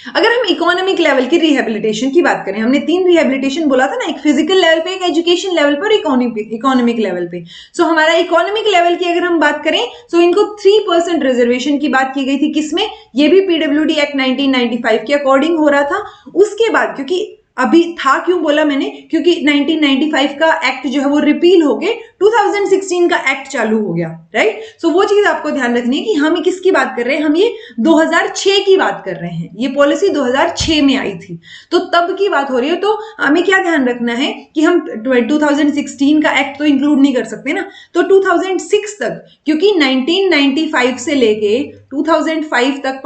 अगर हम इकोनॉमिक लेवल की रिहेबिलिटेशन की बात करें, हमने 3 रिहेबिलिटेशन बोला था ना, एक फिजिकल लेवल पे, एक एजुकेशन लेवल पर, इकोनॉमिक लेवल पे। सो हमारा इकोनॉमिक लेवल की अगर हम बात करें तो इनको 3% रिजर्वेशन की बात की गई थी, किसमें, ये भी पीडब्ल्यूडी एक्ट 1995 के अकॉर्डिंग हो रहा था। उसके बाद क्योंकि अभी था, क्यों बोला मैंने, क्योंकि 1995 का एक्ट जो है वो रिपील होके 2016 का एक्ट चालू हो गया, राइट। सो वो चीज आपको ध्यान रखनी है कि हम किसकी बात कर रहे हैं, हम ये 2006 की बात कर रहे हैं। ये पॉलिसी 2006 में आई थी, तो तब की बात हो रही है। तो हमें क्या ध्यान रखना है कि हम 2016 का एक्ट तो इंक्लूड नहीं कर सकते ना, तो 2006 तक, क्योंकि 1995 से लेके 2005 तक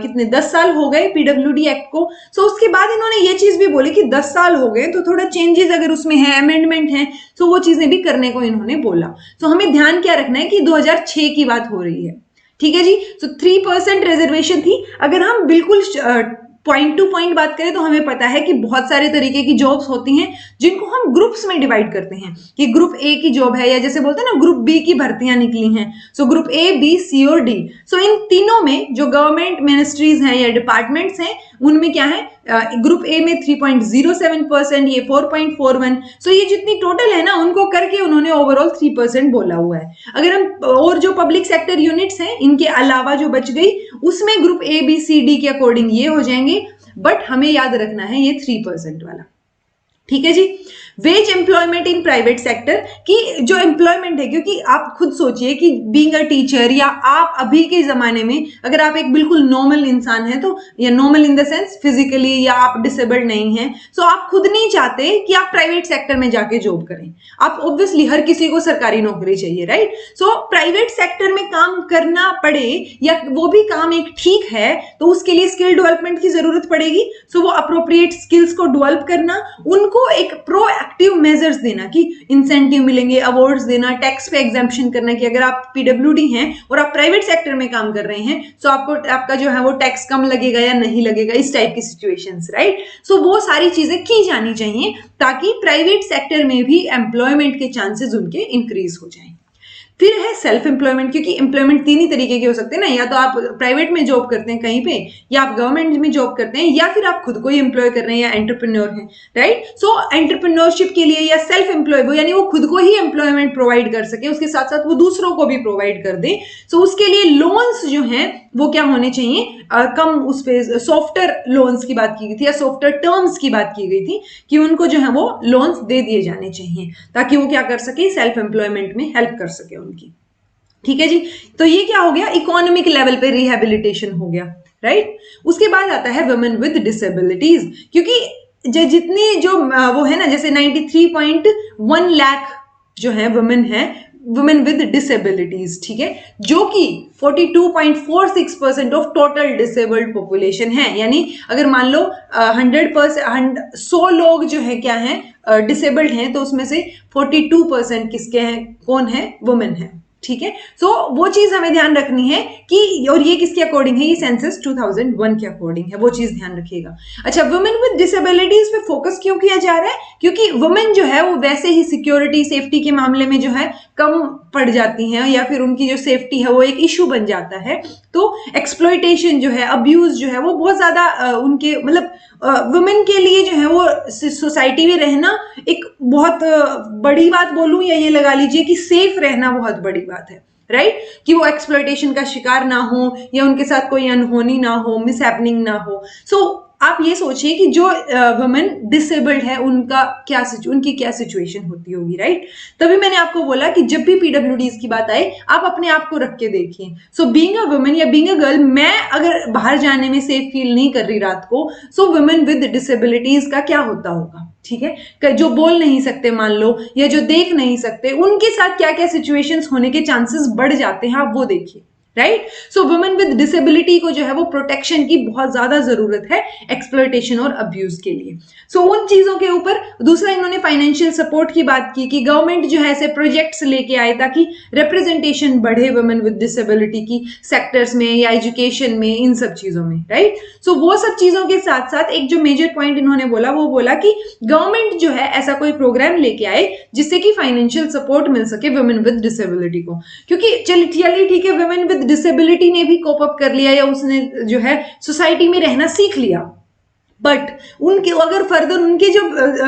कितने 10 साल हो गए पीडब्ल्यूडी एक्ट को। सो उसके बाद इन्होंने ये चीज भी बोली कि 10 साल हो गए तो थोड़ा चेंजेस अगर उसमें है, अमेंडमेंट है, तो वो चीजें भी करने को इन्होंने बोला। तो हमें ध्यान क्या रखना है कि 2006 की बात हो रही है। ठीक है जी, तो 3% रिजर्वेशन थी। अगर हम बिल्कुल पॉइंट टू पॉइंट बात करें तो हमें पता है कि बहुत सारे तरीके की जॉब्स होती हैं जिनको हम ग्रुप्स में डिवाइड करते हैं कि ग्रुप ए की जॉब है, या जैसे बोलते हैं ना ग्रुप बी की भर्तियां निकली हैं। सो ग्रुप ए, बी, सी और डी। सो इन तीनों में जो गवर्नमेंट मिनिस्ट्रीज हैं या डिपार्टमेंट्स हैं उनमें क्या है, ग्रुप ए में 3.07%, ये 4.41। सो ये जितनी टोटल है ना उनको करके उन्होंने ओवरऑल 3% बोला हुआ है। अगर हम और जो पब्लिक सेक्टर यूनिट्स हैं इनके अलावा जो बच गई उसमें group A, B, C, D के अकॉर्डिंग ये हो जाएंगे। बट हमें याद रखना है ये 3% वाला। ठीक है जी। Wage employment in private sector की जो एम्प्लॉयमेंट है, क्योंकि आप खुद सोचिए कि बीइंग अ टीचर या आप अभी के जमाने में अगर आप एक बिल्कुल नॉर्मल इंसान हैं तो, या normal in the sense physically, या आप डिसेबल्ड नहीं हैं, तो आप खुद नहीं चाहते कि आप प्राइवेट सेक्टर में जाके जॉब करें। आप ऑब्वियसली हर किसी को सरकारी नौकरी चाहिए, राइट। सो प्राइवेट सेक्टर में काम करना पड़े या वो भी काम एक ठीक है तो उसके लिए स्किल डेवलपमेंट की जरूरत पड़ेगी। सो वो अप्रोप्रिएट स्किल्स को डेवलप करना, उनको एक प्रोएक्टिव मेजर्स देना कि इंसेंटिव मिलेंगे, अवार्ड्स देना, टैक्स पे एग्जाम्पशन करना कि अगर आप पीडब्ल्यूडी हैं और आप प्राइवेट सेक्टर में काम कर रहे हैं तो आपको आपका जो है वो टैक्स कम लगेगा या नहीं लगेगा, इस टाइप की सिचुएशंस, राइट। सो वो सारी चीजें की जानी चाहिए ताकि प्राइवेट सेक्टर में भी एम्प्लॉयमेंट के चांसेस उनके इंक्रीज हो जाएं। फिर है सेल्फ एम्प्लॉयमेंट, क्योंकि एम्प्लॉयमेंट तीन ही तरीके के हो सकते हैं ना, या तो आप प्राइवेट में जॉब करते हैं कहीं पे, या आप गवर्नमेंट में जॉब करते हैं, या फिर आप खुद को ही एम्प्लॉय कर रहे हैं या एंटरप्रेन्योर हैं, राइट। सो एंटरप्रेन्योरशिप के लिए या सेल्फ एम्प्लॉय, यानी वो खुद को ही एम्प्लॉयमेंट प्रोवाइड कर सके, उसके साथ साथ वो दूसरों को भी प्रोवाइड कर दे। सो उसके लिए लोन्स जो हैं वो क्या होने चाहिए, कम उस पे सॉफ्टवेयर लोन्स की बात की गई थी या सॉफ्टवेयर टर्म्स की बात की गई थी कि उनको जो है वो लोन्स दे दिए जाने चाहिए ताकि वो क्या कर सके, सेल्फ एम्प्लॉयमेंट में हेल्प कर सके उनकी। ठीक है जी। तो ये क्या हो गया, इकोनॉमिक लेवल पे रिहेबिलिटेशन हो गया, राइट। उसके बाद आता है वुमेन विद डिसेबिलिटीज, क्योंकि जितनी जो वो है ना, जैसे 93.1 लाख जो है वुमेन है, वुमेन विद डिसेबिलिटीज, ठीक है, जो कि 42.46% ऑफ टोटल डिसेबल्ड पॉपुलेशन है। यानी अगर मान लो 100% 100 लोग जो है क्या है डिसेबल्ड हैं, तो उसमें से 42% किसके हैं, कौन है, वुमेन है। ठीक है। सो वो चीज हमें ध्यान रखनी है कि, और ये किसके अकॉर्डिंग है, ये सेंसस 2001 के अकॉर्डिंग है, वो चीज ध्यान रखिएगा। अच्छा, वुमेन विद डिसेबिलिटीज पे फोकस क्यों किया जा रहा है, क्योंकि वुमेन जो है वो वैसे ही सिक्योरिटी सेफ्टी के मामले में जो है कम पड़ जाती हैं, या फिर उनकी जो सेफ्टी है वो एक इशू बन जाता है। तो एक्सप्लॉयटेशन जो है, अब्यूज जो है वो बहुत ज्यादा उनके मतलब वुमेन के लिए जो है वो सोसाइटी में रहना एक बहुत बड़ी बात बोलूं, या ये लगा लीजिए कि सेफ रहना बहुत बड़ी बात है, राइट। कि वो एक्सप्लॉयटेशन का शिकार ना हो या उनके साथ कोई अनहोनी ना हो, मिसहैपनिंग ना हो। सो आप ये सोचिए कि जो वुमेन डिसेबल्ड है उनकी क्या सिचुएशन होती होगी, राइट। तभी मैंने आपको बोला कि जब भी पीडब्ल्यूडीज की बात आए आप अपने आप को रख के देखिए। सो बीइंग अ वुमेन या बीइंग अ गर्ल, मैं अगर बाहर जाने में सेफ फील नहीं कर रही रात को, सो वुमेन विद डिसेबिलिटीज का क्या होता होगा, ठीक है। जो बोल नहीं सकते मान लो, या जो देख नहीं सकते, उनके साथ क्या क्या सिचुएशंस होने के चांसेस बढ़ जाते हैं, आप वो देखिए, right. So women with disability को जो है वो प्रोटेक्शन की बहुत ज्यादा जरूरत है एक्सप्लॉयटेशन और अब्यूज के लिए। सो उन चीजों के ऊपर दूसरा इन्होंने फाइनेंशियल सपोर्ट की बात की कि गवर्नमेंट जो है ऐसे प्रोजेक्ट्स लेके आए ताकि रिप्रेजेंटेशन बढ़े वुमेन विद डिसेबिलिटी की सेक्टर्स में या एजुकेशन में, इन सब चीजों में, राइट। सो वो सब चीजों के साथ साथ एक जो मेजर पॉइंट इन्होंने बोला, वो बोला कि गवर्नमेंट जो है ऐसा कोई प्रोग्राम लेके आए जिससे कि फाइनेंशियल सपोर्ट मिल सके वुमेन विद डिसेबिलिटी को। क्योंकि चलिए ठीक है, वुमेन विद डिसेबिलिटी ने भी कोप अप कर लिया या उसने जो है सोसाइटी में रहना सीख लिया, बट उनके अगर फर्दर उनके जो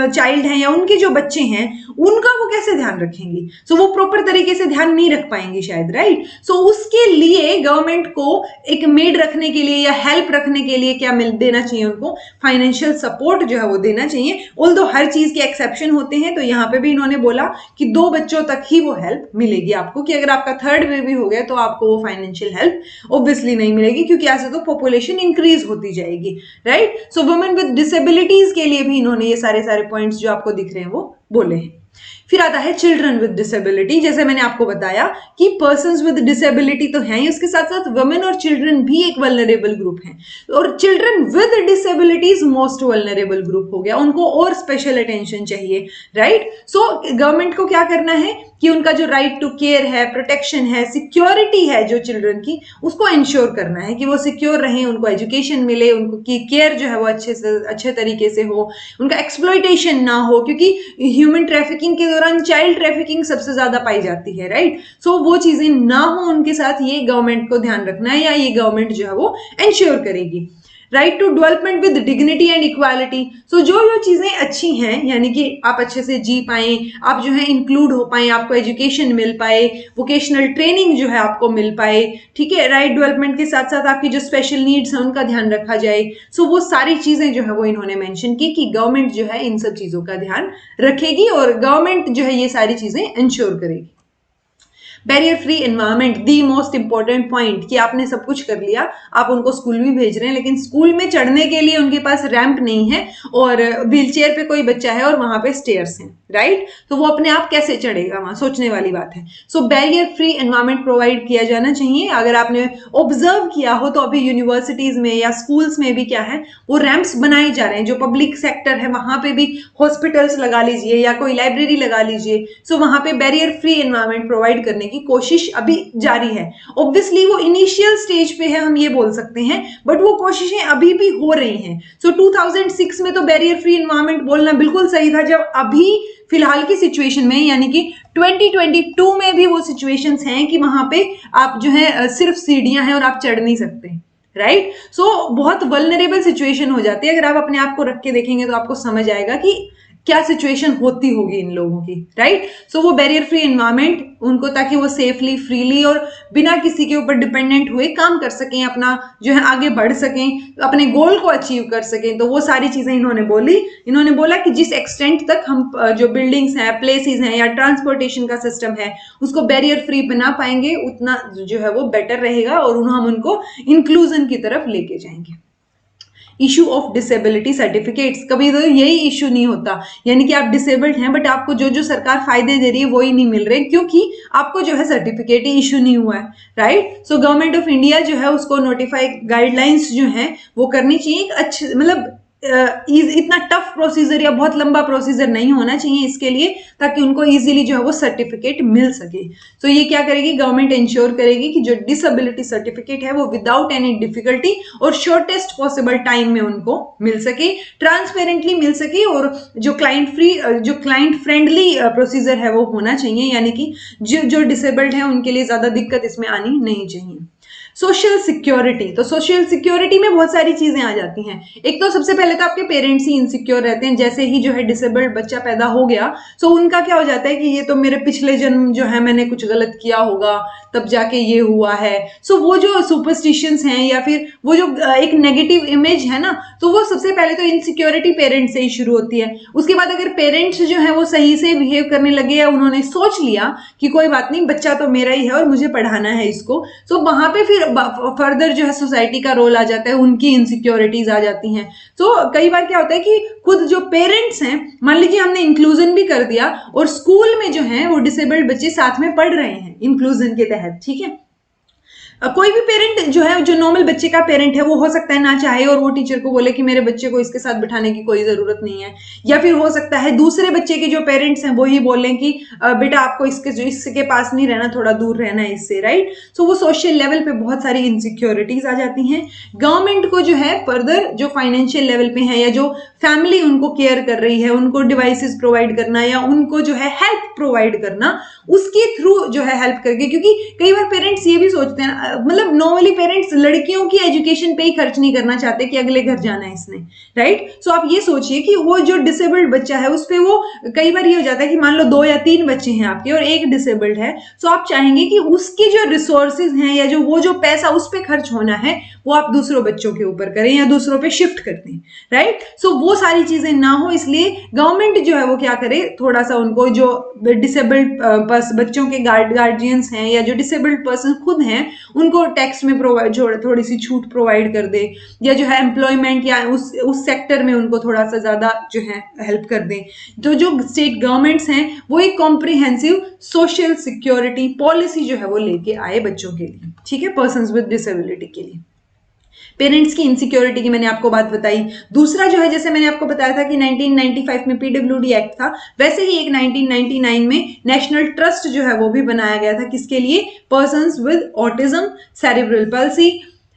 चाइल्ड हैं या उनके जो बच्चे हैं, उनका वो कैसे ध्यान रखेंगी। सो वो प्रॉपर तरीके से ध्यान नहीं रख पाएंगे शायद, राइट। सो उसके लिए गवर्नमेंट को एक मेड रखने के लिए या हेल्प रखने के लिए क्या देना चाहिए, उनको फाइनेंशियल सपोर्ट जो है वो देना चाहिए। ऑल्दो हर चीज के एक्सेप्शन होते हैं, तो यहाँ पे भी इन्होंने बोला कि 2 बच्चों तक ही वो हेल्प मिलेगी आपको, कि अगर आपका 3rd बेबी हो गया तो आपको वो फाइनेंशियल हेल्प ऑब्वियसली नहीं मिलेगी, क्योंकि ऐसे तो पॉपुलेशन इंक्रीज होती जाएगी, right. So women with disabilities के लिए भी इन्होंने ये सारे पॉइंट्स जो आपको दिख रहे हैं वो बोले हैं। फिर आता है चिल्ड्रन विद डिसेबिलिटी। जैसे मैंने आपको बताया कि पर्सन्स विद डिसेबिलिटी तो हैं ही, उसके साथ साथ वुमेन और चिल्ड्रन भी एक वल्नरेबल ग्रुप हैं, और children with disabilities most vulnerable group हो गया, उनको और स्पेशल अटेंशन चाहिए, राइट। सो गवर्नमेंट को क्या करना है कि उनका जो राइट टू केयर है, प्रोटेक्शन है, सिक्योरिटी है जो चिल्ड्रन की, उसको इंश्योर करना है कि वो सिक्योर रहें, उनको एजुकेशन मिले, उनको की केयर जो है वो अच्छे तरीके से हो, उनका एक्सप्लॉयटेशन ना हो, क्योंकि ह्यूमन ट्रैफिकिंग के दौरान चाइल्ड ट्रैफिकिंग सबसे ज्यादा पाई जाती है, राइट। सो वो चीजें ना हो उनके साथ, ये गवर्नमेंट को ध्यान रखना है, या ये गवर्नमेंट जो है वो इंश्योर करेगी। Right to development with dignity and equality. So जो चीजें अच्छी हैं, यानी कि आप अच्छे से जी पाए, आप जो है इंक्लूड हो पाए, आपको एजुकेशन मिल पाए, वोकेशनल ट्रेनिंग जो है आपको मिल पाए, ठीक है, राइट डेवलपमेंट के साथ साथ आपकी जो स्पेशल नीड्स हैं उनका ध्यान रखा जाए। सो वो सारी चीजें जो है वो इन्होंने मेंशन की कि गवर्नमेंट जो है इन सब चीजों का ध्यान रखेगी और गवर्नमेंट जो है ये सारी चीजें इंश्योर करेगी। Barrier free environment, the most important point, कि आपने सब कुछ कर लिया, आप उनको स्कूल भी भेज रहे हैं, लेकिन स्कूल में चढ़ने के लिए उनके पास रैंप नहीं है और व्हील चेयर पे कोई बच्चा है और वहां पे स्टेयर्स हैं, राइट, तो वो अपने आप कैसे चढ़ेगा, वहां सोचने वाली बात है। सो बैरियर फ्री एनवायरनमेंट प्रोवाइड किया जाना चाहिए। अगर आपने ऑब्जर्व किया हो तो अभी यूनिवर्सिटीज में या स्कूल्स में भी क्या है, वो रैंप्स बनाए जा रहे हैं। जो पब्लिक सेक्टर है वहां पे भी, हॉस्पिटल्स लगा लीजिए या कोई लाइब्रेरी लगा लीजिए, सो वहां पे बैरियर फ्री एनवायरनमेंट प्रोवाइड करने की कोशिश अभी जारी है। ऑब्वियसली वो इनिशियल स्टेज पे है, हम ये बोल सकते हैं, बट वो कोशिशें अभी भी हो रही हैं। सो 2006 में तो बैरियर फ्री एनवायरनमेंट बोलना बिल्कुल सही था, जब अभी फिलहाल की सिचुएशन में यानी कि 2022 में भी वो सिचुएशंस हैं कि वहां पे आप जो है सिर्फ सीढ़ियां हैं और आप चढ़ नहीं सकते, राइट। सो बहुत वल्नरेबल सिचुएशन हो जाती है। अगर आप अपने आप को रख के देखेंगे तो आपको समझ आएगा कि क्या सिचुएशन होती होगी इन लोगों की, राइट। सो वो बैरियर फ्री एनवायरनमेंट उनको, ताकि वो सेफली, फ्रीली और बिना किसी के ऊपर डिपेंडेंट हुए काम कर सकें, अपना जो है आगे बढ़ सकें, अपने गोल को अचीव कर सकें, तो वो सारी चीजें इन्होंने बोली। इन्होंने बोला कि जिस एक्सटेंट तक हम जो बिल्डिंग्स हैं, प्लेसेस हैं या ट्रांसपोर्टेशन का सिस्टम है उसको बैरियर फ्री बना पाएंगे, उतना जो है वो बेटर रहेगा और हम उनको इंक्लूजन की तरफ लेके जाएंगे। इशू ऑफ डिसेबिलिटी सर्टिफिकेट्स, कभी तो यही इशू नहीं होता, यानी कि आप डिसेबल्ड हैं बट आपको जो सरकार फायदे दे रही है वही नहीं मिल रहे, क्योंकि आपको जो है सर्टिफिकेट ही इशू नहीं हुआ है, right. So government of India जो है उसको नोटिफाई गाइडलाइंस जो है वो करनी चाहिए। एक अच्छे, मतलब इतना टफ प्रोसीजर या बहुत लंबा प्रोसीजर नहीं होना चाहिए इसके लिए, ताकि उनको इजीली जो है वो सर्टिफिकेट मिल सके। तो ये क्या करेगी, गवर्नमेंट इंश्योर करेगी कि जो डिसेबिलिटी सर्टिफिकेट है वो विदाउट एनी डिफिकल्टी और शॉर्टेस्ट पॉसिबल टाइम में उनको मिल सके, ट्रांसपेरेंटली मिल सके, और जो क्लाइंट फ्रेंडली प्रोसीजर है वो होना चाहिए, यानी कि जो डिसेबल्ड है उनके लिए ज्यादा दिक्कत इसमें आनी नहीं चाहिए। सोशल सिक्योरिटी, तो सोशल सिक्योरिटी में बहुत सारी चीजें आ जाती हैं। एक तो सबसे पहले तो आपके पेरेंट्स ही इनसिक्योर रहते हैं, जैसे ही जो है डिसेबल्ड बच्चा पैदा हो गया, सो उनका क्या हो जाता है कि ये तो मेरे पिछले जन्म जो है मैंने कुछ गलत किया होगा तब जाके ये हुआ है। सो वो जो सुपरस्टिशंस हैं या फिर वो जो एक नेगेटिव इमेज है ना, तो वो सबसे पहले तो इनसिक्योरिटी पेरेंट्स से ही शुरू होती है। उसके बाद अगर पेरेंट्स जो है वो सही से बिहेव करने लगे या उन्होंने सोच लिया कि कोई बात नहीं, बच्चा तो मेरा ही है और मुझे पढ़ाना है इसको, तो वहां पे फिर फर्दर जो है सोसाइटी का रोल आ जाता है, उनकी इनसिक्योरिटीज आ जाती हैं। तो कई बार क्या होता है कि खुद जो पेरेंट्स हैं, मान लीजिए हमने इंक्लूजन भी कर दिया और स्कूल में जो है वो डिसेबल्ड बच्चे साथ में पढ़ रहे हैं इंक्लूजन के तहत, ठीक है। कोई भी पेरेंट जो है, जो नॉर्मल बच्चे का पेरेंट है, वो हो सकता है ना चाहे और वो टीचर को बोले कि मेरे बच्चे को इसके साथ बिठाने की कोई जरूरत नहीं है, या फिर हो सकता है दूसरे बच्चे के जो पेरेंट्स हैं वो ही बोलें कि बेटा आपको इसके पास नहीं रहना, थोड़ा दूर रहना है इससे, राइट। सो वो सोशल लेवल पे बहुत सारी इनसिक्योरिटीज आ जाती हैं। गवर्नमेंट को जो है फर्दर जो फाइनेंशियल लेवल पे है या जो फैमिली उनको केयर कर रही है, उनको डिवाइसेस प्रोवाइड करना या उनको जो है हेल्प प्रोवाइड करना, उसके थ्रू जो है हेल्प करके, क्योंकि कई बार पेरेंट्स ये भी सोचते हैं, मतलब नॉर्मली पेरेंट्स लड़कियों की एजुकेशन पे ही खर्च नहीं करना चाहते कि अगले घर जाना है इसने, राइट। सो आप ये सोचिए कि वो जो डिसेबल्ड बच्चा है उस पे वो कई बार ये हो जाता है कि मान लो 2 या 3 बच्चे हैं आपके और एक डिसेबल्ड है, सो आप चाहेंगे कि उसके जो रिसोर्सेज हैं या जो पैसा उस पे खर्च होना है वो आप दूसरों बच्चों के ऊपर करें या दूसरों पे शिफ्ट कर दें, राइट। सो वो सारी चीजें ना हो, इसलिए गवर्नमेंट जो है वो क्या करे, थोड़ा सा उनको जो डिसेबल्ड बच्चों के गार्जियंस हैं या जो डिसेबल्ड पर्सन खुद हैं उनको टैक्स में थोड़ी सी छूट प्रोवाइड कर दे, या जो है एम्प्लॉयमेंट या उस सेक्टर में उनको थोड़ा सा ज्यादा जो है हेल्प कर दे। तो जो स्टेट गवर्नमेंट्स हैं वो एक कॉम्प्रिहेंसिव सोशल सिक्योरिटी पॉलिसी जो है वो लेके आए बच्चों के लिए, ठीक है, पर्सन्स विद डिसेबिलिटी के लिए। पेरेंट्स की इनसिक्योरिटी की मैंने आपको बात बताई। दूसरा जो है, जैसे मैंने आपको बताया था कि 1995 में पीडब्ल्यूडी एक्ट था, वैसे ही एक 1999 में नेशनल ट्रस्ट जो है वो भी बनाया गया था, किसके लिए, persons with autism, cerebral palsy,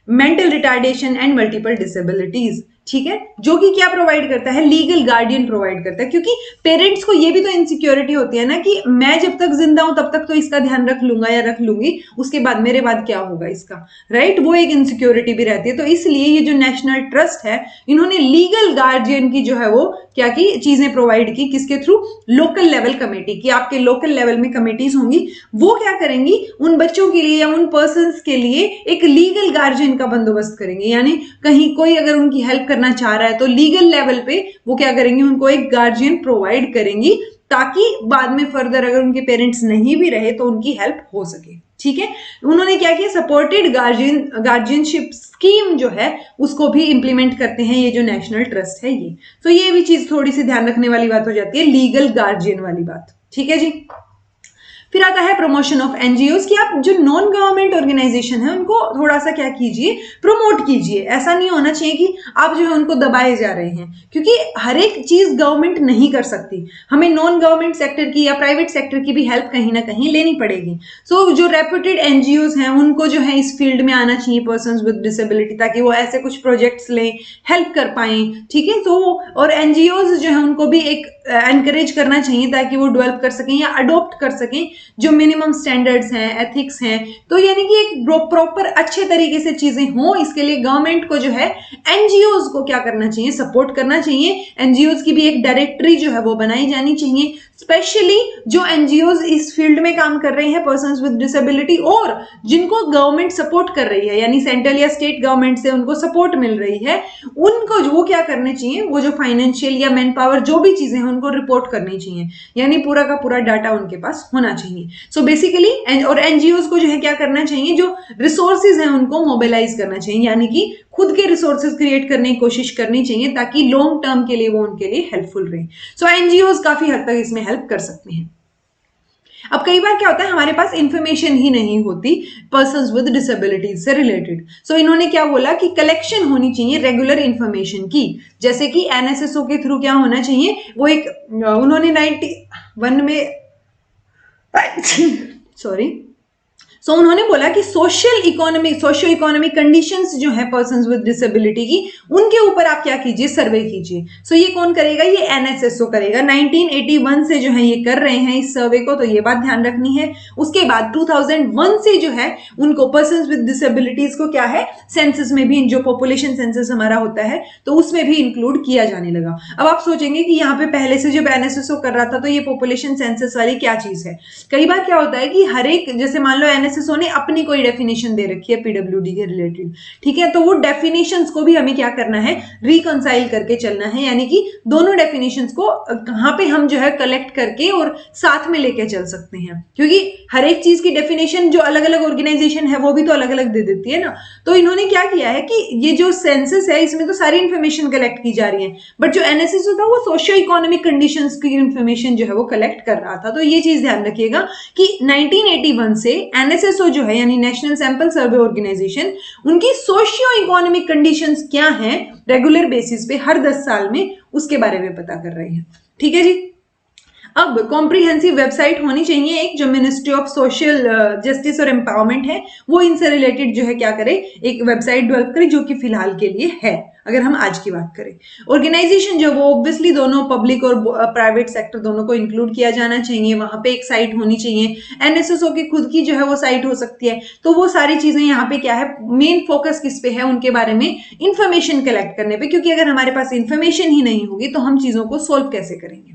mental retardation and multiple disabilities, ठीक है, जो कि क्या प्रोवाइड करता है, लीगल गार्डियन प्रोवाइड करता है, क्योंकि पेरेंट्स को ये भी तो इनसिक्योरिटी होती है ना कि मैं जब तक जिंदा हूं तब तक तो इसका ध्यान रख लूंगा या रख लूंगी, उसके बाद मेरे बाद क्या होगा इसका, राइट, वो एक इनसिक्योरिटी भी रहती है। तो इसलिए ये जो नेशनल ट्रस्ट है, इन्होंने लीगल गार्डियन की जो है वो क्या की चीजें प्रोवाइड की, किसके थ्रू, लोकल लेवल कमेटी की। आपके लोकल लेवल में कमेटीज होंगी, वो क्या करेंगी, उन बच्चों के लिए या उन पर्संस के लिए एक लीगल गार्जियन का बंदोबस्त करेंगे, यानी कहीं कोई अगर उनकी हेल्प करना चाह रहा है तो लीगल लेवल पे वो क्या करेंगे, उनको एक गार्जियन प्रोवाइड करेंगी, ताकि बाद में फर्दर अगर उनके पेरेंट्स नहीं भी रहे तो उनकी हेल्प हो सके। ठीक है, उन्होंने क्या किया, सपोर्टेड गार्जियनशिप स्कीम जो है उसको भी इंप्लीमेंट करते हैं ये जो नेशनल ट्रस्ट है ये। तो ये भी चीज थोड़ी सी ध्यान रखने वाली बात हो जाती है, लीगल गार्जियन वाली बात। ठीक है जी। फिर आता है प्रमोशन ऑफ एनजीओज, कि आप जो नॉन गवर्नमेंट ऑर्गेनाइजेशन है उनको थोड़ा सा क्या कीजिए, प्रमोट कीजिए। ऐसा नहीं होना चाहिए कि आप जो है उनको दबाए जा रहे हैं, क्योंकि हर एक चीज गवर्नमेंट नहीं कर सकती, हमें नॉन गवर्नमेंट सेक्टर की या प्राइवेट सेक्टर की भी हेल्प कहीं ना कहीं लेनी पड़ेगी। सो जो रेप्यूटेड एनजीओज हैं उनको जो है इस फील्ड में आना चाहिए, पर्सन्स विद डिसेबिलिटी, ताकि वो ऐसे कुछ प्रोजेक्ट्स लें, हेल्प कर पाए। ठीक है, तो और एनजीओज जो है उनको भी एक एनकरेज करना चाहिए ताकि वो डेवलप कर सकें या अडॉप्ट कर सकें जो मिनिमम स्टैंडर्ड्स हैं, एथिक्स हैं। तो यानी कि एक प्रॉपर अच्छे तरीके से चीजें हों, इसके लिए गवर्नमेंट को जो है एनजीओज को क्या करना चाहिए, सपोर्ट करना चाहिए। एनजीओज की भी एक डायरेक्टरी जो है वो बनाई जानी चाहिए, स्पेशली जो एनजीओज इस फील्ड में काम कर रहे हैं, पर्सन्स विद डिसेबिलिटी, और जिनको गवर्नमेंट सपोर्ट कर रही है, यानी सेंट्रल या स्टेट गवर्नमेंट से उनको सपोर्ट मिल रही है, उनको वो क्या करने चाहिए, वो जो फाइनेंशियल या मैन पावर जो भी चीजें हैं उनको रिपोर्ट करनी चाहिए, यानी पूरा का पूरा डाटा उनके पास होना चाहिए। सो बेसिकली और एनजीओज को जो है क्या करना चाहिए, जो रिसोर्सेज हैं उनको मोबिलाइज करना चाहिए, यानी कि खुद के रिसोर्सेज क्रिएट करने की कोशिश करनी चाहिए ताकि लॉन्ग टर्म के लिए वो उनके लिए हेल्पफुल रहे। सो एनजीओज काफी हद तक इसमें हेल्प कर सकते हैं। अब कई बार क्या होता है, हमारे पास इंफॉर्मेशन ही नहीं होती पर्सन्स विद डिसेबिलिटीज से रिलेटेड। सो इन्होंने क्या बोला कि कलेक्शन होनी चाहिए रेगुलर इंफॉर्मेशन की, जैसे कि एनएसएसओ के थ्रू क्या होना चाहिए, वो एक उन्होंने 91 में सॉरी उन्होंने बोला कि सोशियो इकोनॉमिक कंडीशंस जो है पर्सन्स विद डिसेबिलिटी की, उनके ऊपर आप क्या कीजिए, सर्वे कीजिए। सो ये कौन करेगा, ये एनएसएसओ करेगा। 1981 से जो है ये कर रहे हैं इस सर्वे को, तो ये बात ध्यान रखनी है। उसके बाद 2001 से जो है उनको पर्सन्स विद डिसेबिलिटीज को क्या है, सेंसस में भी, जो पॉपुलेशन सेंसस हमारा होता है तो उसमें भी इंक्लूड किया जाने लगा। अब आप सोचेंगे कि यहाँ पे पहले से जब एनएसएसओ कर रहा था तो ये पॉपुलेशन सेंसस वाली क्या चीज है। कई बार क्या होता है कि हर एक, जैसे मान लो एनएसएसओ ने अपनी कोई डेफिनेशन दे रखी है पीडब्ल्यूडी के रिलेटेड, ठीक है, तो वो डेफिनेशंस को भी हमें क्या करना है, रिकंसाइल करके चलना है, यानी कि दोनों डेफिनेशंस को कहां पे हम जो है कलेक्ट करके और साथ में लेके चल सकते हैं, क्योंकि हर एक चीज की डेफिनेशन जो अलग अलग ऑर्गेनाइजेशन है वो भी तो अलग अलग दे देती है ना। तो इन्होंने क्या किया है कि ये जो सेंसस है इसमें तो सारी इंफॉर्मेशन कलेक्ट की जा रही है, बट जो एनएसएसओ था वो सोशियो इकोनॉमिक कंडीशंस की इंफॉर्मेशन जो है वो कलेक्ट कर रहा था। तो ये चीज ध्यान रखिएगा कि 1981 से एनएसएसओ जो है, यानी नेशनल सैंपल सर्वे ऑर्गेनाइजेशन, उनकी सोशियो इकोनॉमिक कंडीशंस क्या हैं रेगुलर बेसिस पे हर 10 साल में, उसके बारे में पता कर रहे हैं। ठीक है जी। अब कॉम्प्रिहेंसिव वेबसाइट होनी चाहिए एक, जो मिनिस्ट्री ऑफ सोशल जस्टिस और एम्पावरमेंट है वो इनसे रिलेटेड जो है क्या करे, एक वेबसाइट डेवलप करे, जो कि फिलहाल के लिए है। अगर हम आज की बात करें, ऑर्गेनाइजेशन जो वो ऑब्वियसली दोनों पब्लिक और प्राइवेट सेक्टर दोनों को इंक्लूड किया जाना चाहिए, वहां पे एक साइट होनी चाहिए। एनएसएसओ की खुद की जो है वो साइट हो सकती है। तो वो सारी चीजें यहाँ पे क्या है, मेन फोकस किस पे है, उनके बारे में इंफॉर्मेशन कलेक्ट करने पे, क्योंकि अगर हमारे पास इंफॉर्मेशन ही नहीं होगी तो हम चीजों को सोल्व कैसे करेंगे।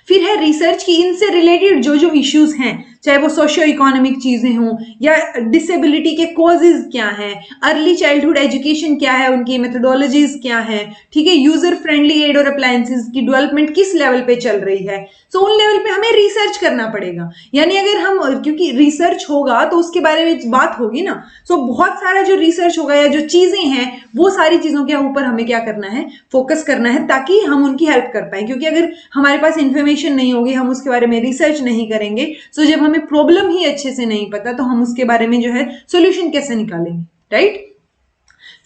फिर है रिसर्च की, इनसे रिलेटेड जो जो इश्यूज हैं, चाहे वो सोशियो इकोनॉमिक चीजें हों या डिसेबिलिटी के कॉजेज क्या हैं, अर्ली चाइल्डहुड एजुकेशन क्या है, उनकी मेथोडोलॉजीज क्या है, ठीक है, यूजर फ्रेंडली एड और अप्लायंसेस की डेवलपमेंट किस लेवल पे चल रही है। सो उन लेवल पे हमें रिसर्च करना पड़ेगा, यानी अगर हम, क्योंकि रिसर्च होगा तो उसके बारे में बात होगी ना। सो बहुत सारा जो रिसर्च होगा या जो चीजें हैं वो सारी चीजों के ऊपर हमें क्या करना है, फोकस करना है, ताकि हम उनकी हेल्प कर पाए। क्योंकि अगर हमारे पास इंफॉर्मेशन नहीं होगी, हम उसके बारे में रिसर्च नहीं करेंगे, सो जब हमें प्रॉब्लम ही अच्छे से नहीं पता तो हम उसके बारे में जो है सॉल्यूशन कैसे निकालेंगे, राइट।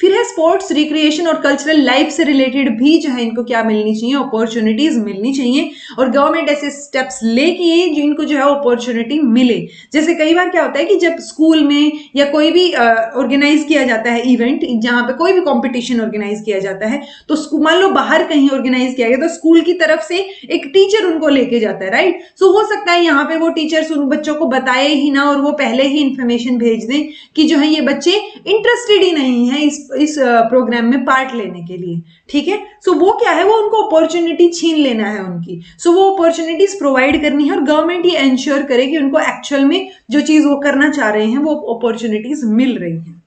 फिर है स्पोर्ट्स, रिक्रिएशन और कल्चरल लाइफ से रिलेटेड भी जो है इनको क्या मिलनी चाहिए, अपॉर्चुनिटीज मिलनी चाहिए, और गवर्नमेंट ऐसे स्टेप्स ले कि जिनको जो है अपॉर्चुनिटी मिले। जैसे कई बार क्या होता है कि जब स्कूल में या कोई भी ऑर्गेनाइज किया जाता है इवेंट, जहां पे कोई भी कंपटीशन ऑर्गेनाइज किया जाता है, तो मान लो बाहर कहीं ऑर्गेनाइज किया गया तो स्कूल की तरफ से एक टीचर उनको लेके जाता है, राइट। सो हो सकता है यहाँ पे वो टीचर्स उन बच्चों को बताए ही ना, और वो पहले ही इंफॉर्मेशन भेज दें कि जो है ये बच्चे इंटरेस्टेड ही नहीं है इस प्रोग्राम में पार्ट लेने के लिए, ठीक है। सो वो क्या है, वो उनको अपॉर्चुनिटी छीन लेना है उनकी। सो वो अपॉर्चुनिटीज प्रोवाइड करनी है और गवर्नमेंट ये एंश्योर करे कि उनको एक्चुअल में जो चीज वो करना चाह रहे हैं वो अपॉर्चुनिटीज मिल रही हैं।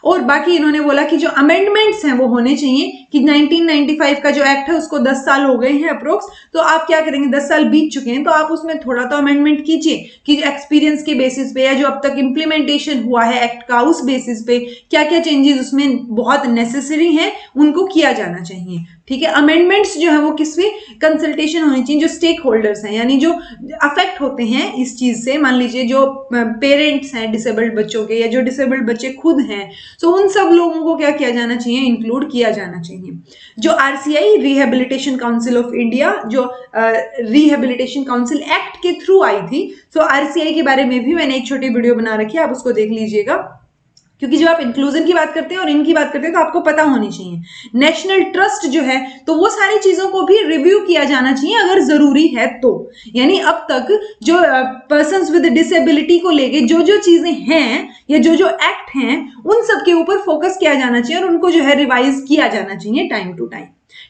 और बाकी इन्होंने बोला कि जो अमेंडमेंट्स हैं वो होने चाहिए कि 1995 का जो एक्ट है उसको 10 साल हो गए हैं अप्रोक्स, तो आप क्या करेंगे, 10 साल बीत चुके हैं तो आप उसमें थोड़ा तो अमेंडमेंट कीजिए कि एक्सपीरियंस के बेसिस पे या जो अब तक इंप्लीमेंटेशन हुआ है एक्ट का उस बेसिस पे क्या क्या चेंजेस उसमें बहुत नेसेसरी हैं उनको किया जाना चाहिए, ठीक है। अमेंडमेंट्स जो है वो किससे कंसल्टेशन होनी चाहिए, जो स्टेक होल्डर्स हैं यानी जो अफेक्ट होते हैं इस चीज से, मान लीजिए जो पेरेंट्स हैं डिसेबल्ड बच्चों के या जो डिसेबल्ड बच्चे खुद हैं, सो उन सब लोगों को क्या किया जाना चाहिए, इंक्लूड किया जाना चाहिए। जो RCI rehabilitation council of India, जो रिहेबिलिटेशन काउंसिल एक्ट के थ्रू आई थी, सो आरसीआई के बारे में भी मैंने एक छोटी वीडियो बना रखी है, आप उसको देख लीजिएगा, क्योंकि जब आप इंक्लूजन की बात करते हैं और इनकी बात करते हैं तो आपको पता होनी चाहिए। नेशनल ट्रस्ट जो है तो वो सारी चीजों को भी रिव्यू किया जाना चाहिए अगर जरूरी है तो, यानी अब तक जो पर्सन्स विद डिसेबिलिटी को लेके जो जो चीजें हैं या जो जो एक्ट हैं उन सब के ऊपर फोकस किया जाना चाहिए और उनको जो है रिवाइज किया जाना चाहिए टाइम टू टाइम,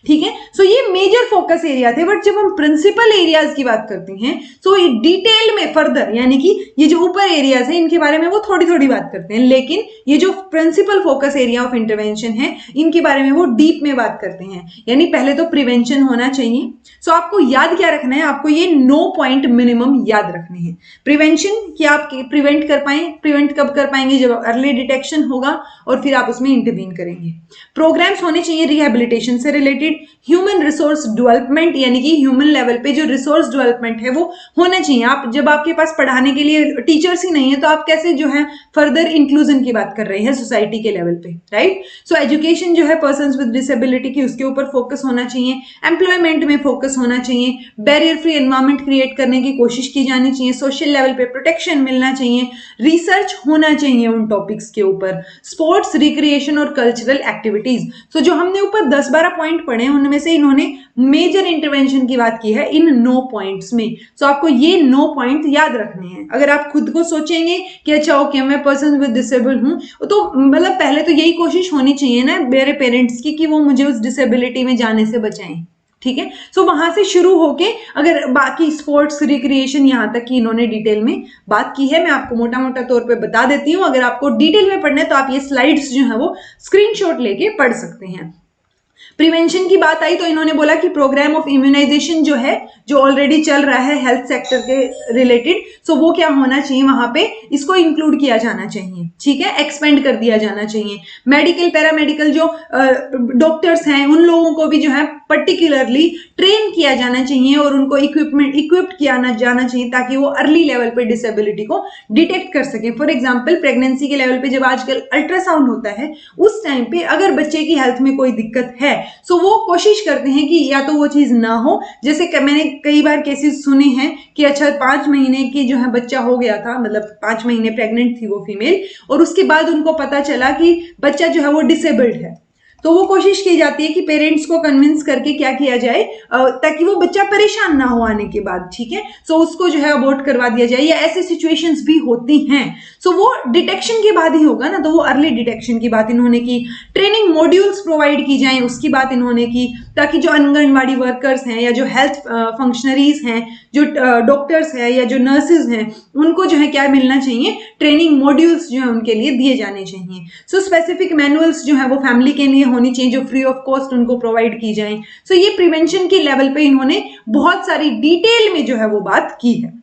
ठीक है। सो ये मेजर फोकस एरिया थे, बट जब हम प्रिंसिपल एरियाज की बात करते हैं तो ये डिटेल में फर्दर, यानी कि ये जो ऊपर एरियाज है इनके बारे में वो थोड़ी थोड़ी बात करते हैं, लेकिन ये जो principal focus area of intervention है इनके बारे में वो डीप में बात करते हैं। यानी पहले तो प्रिवेंशन होना चाहिए। सो आपको याद क्या रखना है, आपको ये 9 पॉइंट मिनिमम याद रखने हैं। प्रिवेंशन कि आप प्रिवेंट कर पाए, प्रिवेंट कब कर पाएंगे, जब अर्ली डिटेक्शन होगा और फिर आप उसमें इंटरवीन करेंगे। प्रोग्राम्स होने चाहिए रिहेबिलिटेशन से रिलेटेड। ह्यूमन रिसोर्स डेवलपमेंट, यानी कि ह्यूमन लेवल पे जो रिसोर्स डेवलपमेंट है वो होना चाहिए। आप जब आपके पास पढ़ाने के लिए टीचर्स ही नहीं है तो आप कैसे जो है फर्दर इंक्लूजन की बात कर रहे हैं सोसाइटी के लेवल पे, राइट। सो एजुकेशन जो है पर्सन्स विद डिसेबिलिटी की उसके ऊपर फोकस होना चाहिए। एम्प्लॉयमेंट में फोकस होना चाहिए। बैरियर फ्री एनवायरमेंट क्रिएट करने की कोशिश की जानी चाहिए। सोशल लेवल पे प्रोटेक्शन मिलना चाहिए। रिसर्च होना चाहिए उन टॉपिक्स के ऊपर। स्पोर्ट्स, रिक्रिएशन और कल्चरल एक्टिविटीज। सो जो हमने ऊपर 10-12 पॉइंट पढ़े उनमें से इन्होंने मेजर इंटरवेंशन की बात की है इन 9 पॉइंट्स में। सो आपको ये 9 पॉइंट याद रखने हैं। अगर आप खुद को सोचेंगे कि अच्छा ओके मैं पर्सन विद डिसेबल हूं, तो मतलब पहले तो यही कोशिश होनी चाहिए ना मेरे पेरेंट्स की कि वो मुझे उस डिसेबिलिटी में जाने से बचाएं, ठीक है। सो वहां से शुरू होके अगर बाकी स्पोर्ट्स, रिक्रिएशन यहां तक की इन्होंने डिटेल में बात की है, मैं आपको मोटा मोटा तौर पे बता देती हूं। अगर आपको डिटेल में पढ़ना है तो आप ये स्लाइड्स जो है वो स्क्रीनशॉट लेके पढ़ सकते हैं। प्रिवेंशन की बात आई तो इन्होंने बोला कि प्रोग्राम ऑफ इम्यूनाइजेशन जो है, जो ऑलरेडी चल रहा है हेल्थ सेक्टर के रिलेटेड, सो वो क्या होना चाहिए वहां पे, इसको इंक्लूड किया जाना चाहिए, ठीक है, एक्सपेंड कर दिया जाना चाहिए। मेडिकल, पैरामेडिकल जो डॉक्टर्स हैं उन लोगों को भी जो है पर्टिकुलरली ट्रेन किया जाना चाहिए और उनको इक्विप्ड किया जाना चाहिए ताकि वो अर्ली लेवल पे डिसेबिलिटी को डिटेक्ट कर सके। फॉर एग्जाम्पल प्रेगनेंसी के लेवल पे जब आजकल अल्ट्रासाउंड होता है उस टाइम पे अगर बच्चे की हेल्थ में कोई दिक्कत है सो वो कोशिश करते हैं कि या तो वो चीज ना हो। जैसे मैंने कई बार केसेस सुने हैं कि अच्छा 5 महीने की जो है बच्चा हो गया था, मतलब 5 महीने प्रेग्नेंट थी वो फीमेल, और उसके बाद उनको पता चला कि बच्चा जो है वो डिसेबल्ड है, तो वो कोशिश की जाती है कि पेरेंट्स को कन्विंस करके क्या किया जाए ताकि वो बच्चा परेशान ना हो आने के बाद, ठीक है। सो उसको जो है अबॉर्ट करवा दिया जाए, या ऐसी सिचुएशंस भी होती हैं। सो वो डिटेक्शन के बाद ही होगा ना, तो वो अर्ली डिटेक्शन की बात इन्होंने की। ट्रेनिंग मॉड्यूल्स प्रोवाइड की जाए उसकी बात इन्होंने की, ताकि जो आंगनबाड़ी वर्कर्स हैं या जो हेल्थ फंक्शनरीज हैं, जो डॉक्टर्स हैं या जो नर्सेज हैं, उनको जो है क्या मिलना चाहिए, ट्रेनिंग मॉड्यूल्स जो है उनके लिए दिए जाने चाहिए। सो स्पेसिफिक मैनुअल्स जो है वो फैमिली के लिए होनी चाहिए जो फ्री ऑफ कॉस्ट उनको प्रोवाइड की जाए। सो ये प्रिवेंशन के लेवल पे इन्होंने बहुत सारी डिटेल में जो है वो बात की है।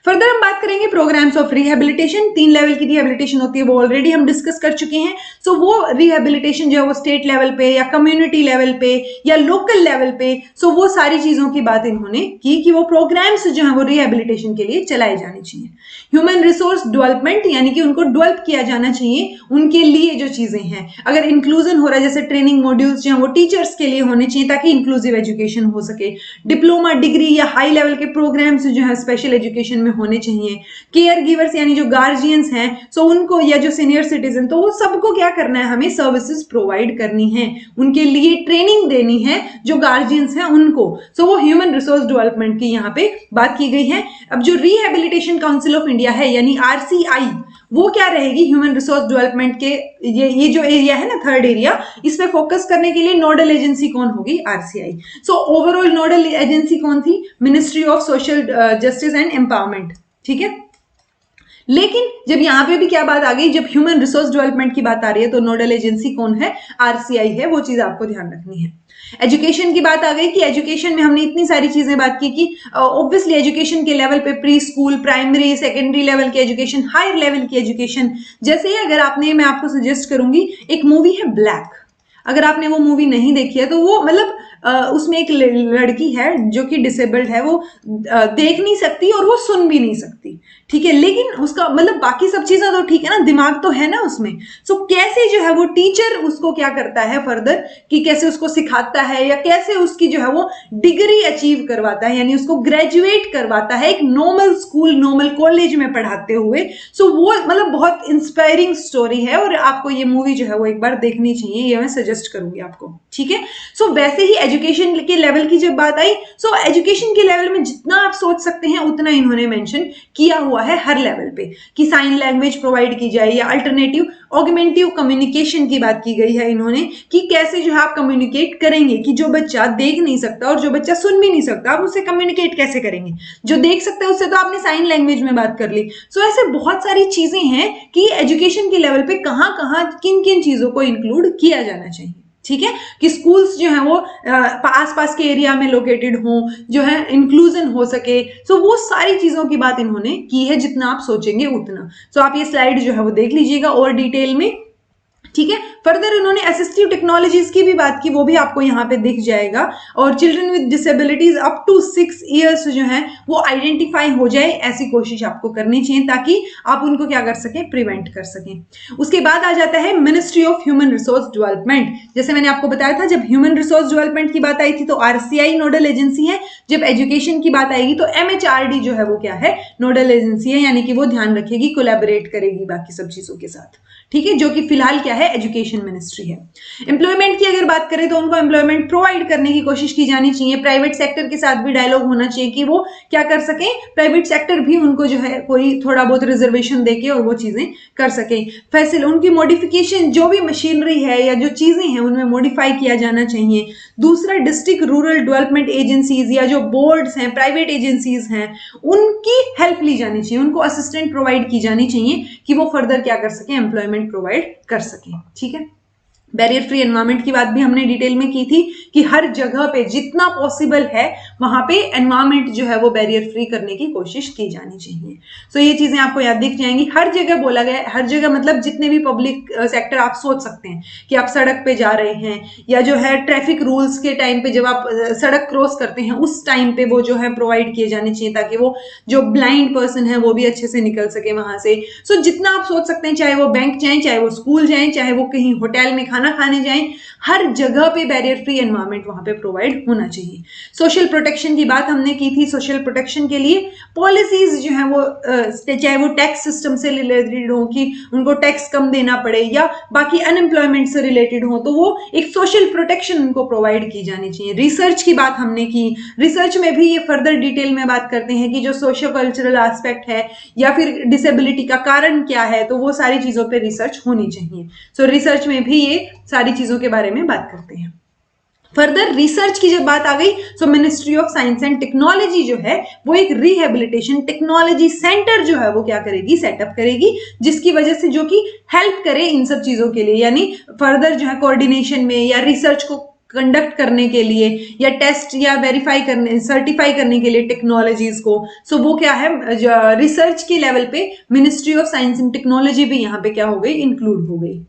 फर्दर हम बात करेंगे प्रोग्राम्स ऑफ रिहेबिलिटेशन। 3 लेवल की रिहेबिलिटेशन होती है, वो ऑलरेडी हम डिस्कस कर चुके हैं। सो वो रिहेबिलिटेशन जो है वो स्टेट लेवल पे या कम्युनिटी लेवल पे या लोकल लेवल पे, सो वो सारी चीजों की बात इन्होंने की कि वो प्रोग्राम्स जो है वो रिहेबिलिटेशन के लिए चलाए जाने चाहिए। ह्यूमन रिसोर्स डेवलपमेंट, यानी कि उनको डेवलप किया जाना चाहिए उनके लिए जो चीजें हैं। अगर इंक्लूजन हो रहा है, जैसे ट्रेनिंग मॉड्यूल्स जो है वो टीचर्स के लिए होने चाहिए ताकि इंक्लूसिव एजुकेशन हो सके। डिप्लोमा, डिग्री या हाई लेवल के प्रोग्राम्स जो है स्पेशल एजुकेशन में होने चाहिए। केयर गिवर्स यानी जो गार्जियंस हैं, सो उनको, या जो सीनियर सिटीजन, तो वो सबको क्या करना है, हमें सर्विसेज प्रोवाइड करनी है, उनके लिए ट्रेनिंग देनी है जो गार्जियंस हैं उनको। सो वो ह्यूमन रिसोर्स डेवलपमेंट की यहाँ पे बात की गई है। अब जो रिहेबिलिटेशन काउंसिल ऑफ इंडिया है यानी आरसीआई, वो क्या रहेगी, ह्यूमन रिसोर्स डेवलपमेंट के ये जो एरिया है ना, थर्ड एरिया, इस पे फोकस करने के लिए नोडल एजेंसी कौन होगी, RCI. So overall nodal agency कौन थी, ministry of social justice and empowerment, ठीक है। लेकिन जब यहाँ पे भी क्या बात आ गई, जब ह्यूमन रिसोर्स डेवलपमेंट की बात आ रही है तो नोडल एजेंसी कौन है, आरसीआई है, वो चीज आपको ध्यान रखनी है। एजुकेशन की बात आ गई कि एजुकेशन में हमने इतनी सारी चीजें बात की कि ऑब्वियसली एजुकेशन के लेवल पे pre school, primary, secondary level की एजुकेशन, हायर लेवल की एजुकेशन। जैसे अगर आपने, मैं आपको सजेस्ट करूंगी, एक मूवी है ब्लैक, अगर आपने वो मूवी नहीं देखी है तो वो मतलब उसमें एक लड़की है जो कि डिसेबल्ड है, वो देख नहीं सकती और वो सुन भी नहीं सकती, ठीक है, लेकिन उसका मतलब बाकी सब चीजें तो ठीक है ना, दिमाग तो है ना उसमें। सो कैसे जो है वो टीचर उसको क्या करता है फर्दर, कि कैसे उसको सिखाता है या कैसे उसकी जो है वो डिग्री अचीव करवाता है, यानी उसको ग्रेजुएट करवाता है एक नॉर्मल स्कूल, नॉर्मल कॉलेज में पढ़ाते हुए। सो वो मतलब बहुत इंस्पायरिंग स्टोरी है और आपको ये मूवी जो है वो एक बार देखनी चाहिए, ये मैं सजेस्ट करूंगी आपको, ठीक है। सो वैसे ही एजुकेशन के लेवल की जब बात आई, सो एजुकेशन के लेवल में जितना आप सोच सकते हैं उतना इन्होंने मेंशन किया हुआ है हर लेवल पे, कि साइन लैंग्वेज प्रोवाइड की जाए या अल्टरनेटिव ऑगमेंटिव कम्युनिकेशन की बात की गई है इन्होंने, कि कैसे जो है आप कम्युनिकेट करेंगे, कि जो बच्चा देख नहीं सकता और जो बच्चा सुन भी नहीं सकता, आप उससे कम्युनिकेट कैसे करेंगे। जो देख सकता है उससे तो आपने साइन लैंग्वेज में बात कर ली। सो ऐसे बहुत सारी चीजें हैं कि एजुकेशन के लेवल पे कहाँ कहाँ किन किन चीजों को इंक्लूड किया जाना चाहिए, ठीक है, कि स्कूल्स जो है वो आसपास के एरिया में लोकेटेड हो, जो है इंक्लूजन हो सके। सो वो सारी चीजों की बात इन्होंने की है, जितना आप सोचेंगे उतना। सो आप ये स्लाइड जो है वो देख लीजिएगा और डिटेल में, ठीक है। फर्दर उन्होंने असिस्टिव टेक्नोलॉजीज की भी बात की, वो भी आपको यहाँ पे दिख जाएगा। और children with disabilities up to 6 years जो है वो आइडेंटिफाई हो जाए, ऐसी कोशिश आपको करनी चाहिए ताकि आप उनको क्या कर सकें, प्रिवेंट कर सकें। उसके बाद आ जाता है ministry of human resource development. जैसे मैंने आपको बताया था, जब ह्यूमन रिसोर्स डेवलपमेंट की बात आई थी तो आरसीआई नोडल एजेंसी है, जब एजुकेशन की बात आएगी तो एमएचआरडी जो है वो क्या है, नोडल एजेंसी है, यानी कि वो ध्यान रखेगी, कोलैबोरेट करेगी बाकी सब चीजों के साथ, ठीक है, जो कि फिलहाल क्या है, एजुकेशन मिनिस्ट्री है। एम्प्लॉयमेंट की अगर बात करें तो उनको एम्प्लॉयमेंट प्रोवाइड करने की कोशिश की जानी चाहिए। प्राइवेट सेक्टर के साथ भी डायलॉग होना चाहिए कि वो क्या कर सके, प्राइवेट सेक्टर भी उनको जो है कोई थोड़ा बहुत रिजर्वेशन देके और वो चीजें कर सके। फैसिल उनकी मॉडिफिकेशन, जो भी मशीनरी है या जो चीजें हैं उनमें मॉडिफाई किया जाना चाहिए। दूसरा, डिस्ट्रिक्ट रूरल डेवलपमेंट एजेंसीज या जो बोर्ड्स हैं, प्राइवेट एजेंसीज हैं, उनकी हेल्प ली जानी चाहिए, उनको असिस्टेंट प्रोवाइड की जानी चाहिए कि वो फर्दर क्या कर सके, एम्प्लॉयमेंट प्रोवाइड कर सके, ठीक है। बैरियर फ्री एनवायरनमेंट की बात भी हमने डिटेल में की थी कि हर जगह पे जितना पॉसिबल है वहां पे एनवायरनमेंट जो है वो बैरियर फ्री करने की कोशिश की जानी चाहिए। सो ये चीजें आपको याद दिख जाएंगी। हर जगह बोला गया है, हर जगह मतलब जितने भी पब्लिक सेक्टर आप सोच सकते हैं कि आप सड़क पे जा रहे हैं या जो है ट्रैफिक रूल्स के टाइम पे जब आप सड़क क्रॉस करते हैं उस टाइम पे वो जो है प्रोवाइड किए जाने चाहिए ताकि वो जो ब्लाइंड पर्सन है वो भी अच्छे से निकल सके वहां से। सो जितना आप सोच सकते हैं, चाहे वो बैंक जाएं, चाहे वो स्कूल जाएं, चाहे वो कहीं होटल में खाना खाने जाएं, हर जगह पे बैरियर फ्री एनवायरनमेंट वहां पे प्रोवाइड होना चाहिए। सोशल प्रोटेक्शन की बात हमने की थी। सोशल प्रोटेक्शन के लिए पॉलिसीज जो है वो चाहे वो टैक्स सिस्टम से रिलेटेड हो कि उनको टैक्स कम देना पड़े या बाकी अनएम्प्लॉयमेंट से रिलेटेड हो, तो वो एक सोशल प्रोटेक्शन उनको प्रोवाइड की जानी चाहिए। रिसर्च की बात हमने की, रिसर्च में भी ये फर्दर डिटेल में बात करते हैं कि जो सोशो कल्चरल एस्पेक्ट है या फिर डिसेबिलिटी का कारण क्या है, तो वो सारी चीजों पे रिसर्च होनी चाहिए। सो रिसर्च में भी ये सारी चीजों के बारे में बात करते हैं। फर्दर रिसर्च की जब बात आ गई तो ministry of science and technology जो है वो एक रिहेबिलिटेशन टेक्नोलॉजी सेंटर जो है वो क्या करेगी, सेटअप करेगी, जिसकी वजह से जो कि हेल्प करे इन सब चीजों के लिए, यानी फर्दर जो है कोऑर्डिनेशन में या रिसर्च को कंडक्ट करने के लिए या टेस्ट या वेरीफाई करने, सर्टिफाई करने के लिए टेक्नोलॉजीज को। सो वो क्या है, रिसर्च के लेवल पे ministry of science and technology भी यहाँ पे क्या हो गई, इंक्लूड हो गई।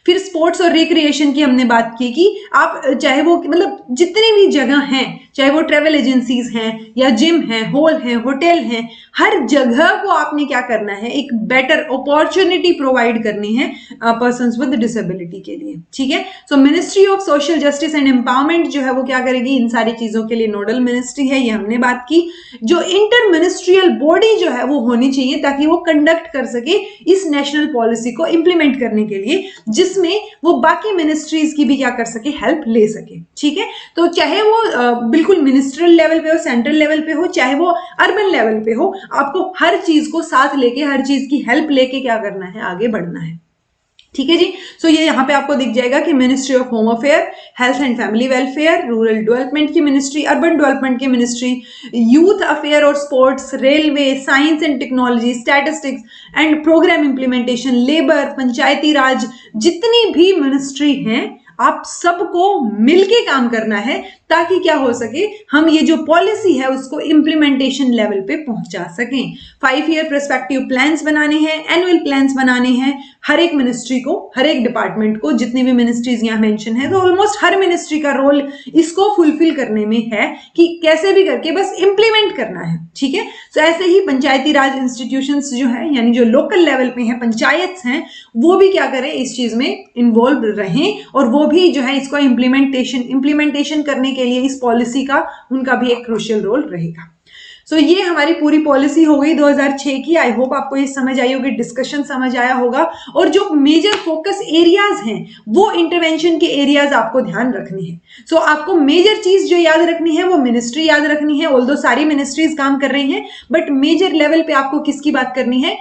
फिर स्पोर्ट्स और रिक्रिएशन की हमने बात की कि आप चाहे वो मतलब जितनी भी जगह हैं, चाहे वो ट्रेवल एजेंसीज हैं या जिम हैं, हॉल हैं, होटल हैं, हर जगह को आपने क्या करना है, एक बेटर अपॉर्चुनिटी प्रोवाइड करनी है पर्सन्स विद डिसेबिलिटी के लिए। ठीक है, सो ministry of social justice and empowerment जो है वो क्या करेगी, इन सारी चीजों के लिए नोडल मिनिस्ट्री है, ये हमने बात की। जो इंटर मिनिस्ट्रियल बॉडी जो है वो होनी चाहिए ताकि वो कंडक्ट कर सके इस नेशनल पॉलिसी को इंप्लीमेंट करने के लिए, जिसमें वो बाकी मिनिस्ट्रीज की भी क्या कर सके, हेल्प ले सके। ठीक है, तो चाहे वो बिल्कुल मिनिस्ट्रियल लेवल पे हो, सेंट्रल लेवल पे हो, चाहे वो अर्बन लेवल पे हो, आपको हर चीज को साथ लेके, हर चीज की हेल्प लेके क्या करना है, आगे बढ़ना है। ठीक है जी, सो ये यहाँ पे आपको दिख जाएगा कि ministry of home affair, health and family welfare, rural development की मिनिस्ट्री, अर्बन डेवलपमेंट की मिनिस्ट्री, यूथ अफेयर और sports, railway, science and technology, statistics and programme implementation, labour, Panchayati Raj, जितनी भी मिनिस्ट्री हैं आप सबको मिलके काम करना है ताकि क्या हो सके, हम ये जो पॉलिसी है उसको इंप्लीमेंटेशन लेवल पे पहुंचा सकें। 5 ईयर पर्सपेक्टिव प्लान्स बनाने हैं, एनुअल प्लान्स बनाने हैं हर एक मिनिस्ट्री को, हर एक डिपार्टमेंट को, जितनी भी मिनिस्ट्रीज यहाँ मेंशन है, तो ऑलमोस्ट हर मिनिस्ट्री का रोल इसको फुलफिल करने में है कि कैसे भी करके बस इंप्लीमेंट करना है। ठीक है, तो ऐसे ही पंचायती राज इंस्टीट्यूशंस जो है, यानी जो लोकल लेवल पे हैं, पंचायत हैं, वो भी क्या करें, इस चीज में इन्वॉल्व रहें और वो भी जो है इसको इंप्लीमेंटेशन करने के लिए इस पॉलिसी का उनका भी एक क्रूशियल रोल रहेगा। सो ये हमारी पूरी पॉलिसी हो गई 2006 की। आई होप आपको ये समझ आई होगी, डिस्कशन समझ आया होगा, और जो मेजर फोकस एरियाज हैं वो इंटरवेंशन के एरियाज आपको ध्यान रखनी है। सो आपको मेजर चीज जो याद रखनी है वो मिनिस्ट्री याद रखनी है, ऑल्दो सारी मिनिस्ट्रीज काम कर रही हैं, बट मेजर लेवल पे आपको किसकी बात करनी है,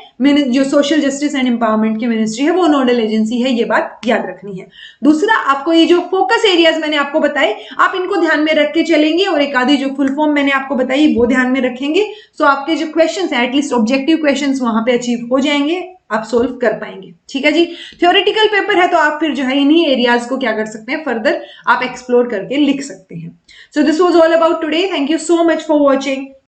जो सोशल जस्टिस एंड एम्पावरमेंट की मिनिस्ट्री है वो नोडल एजेंसी है, ये बात याद रखनी है। दूसरा, आपको ये जो फोकस एरियाज मैंने आपको बताए आप इनको ध्यान में रख के चलेंगे, और एक आधी जो फुल फॉर्म मैंने आपको बताई वो ध्यान में रखेंगे। सो आपके जो क्वेश्चंस हैं, एटलीस्ट ऑब्जेक्टिव क्वेश्चंस वहां पे अचीव हो जाएंगे, आप सोल्व कर पाएंगे। ठीक है जी, थ्योरेटिकल पेपर है तो आप फिर जो है इन्हीं एरियाज को क्या कर सकते हैं, फर्दर आप एक्सप्लोर करके लिख सकते हैं। So this was all about today. Thank you so much for watching.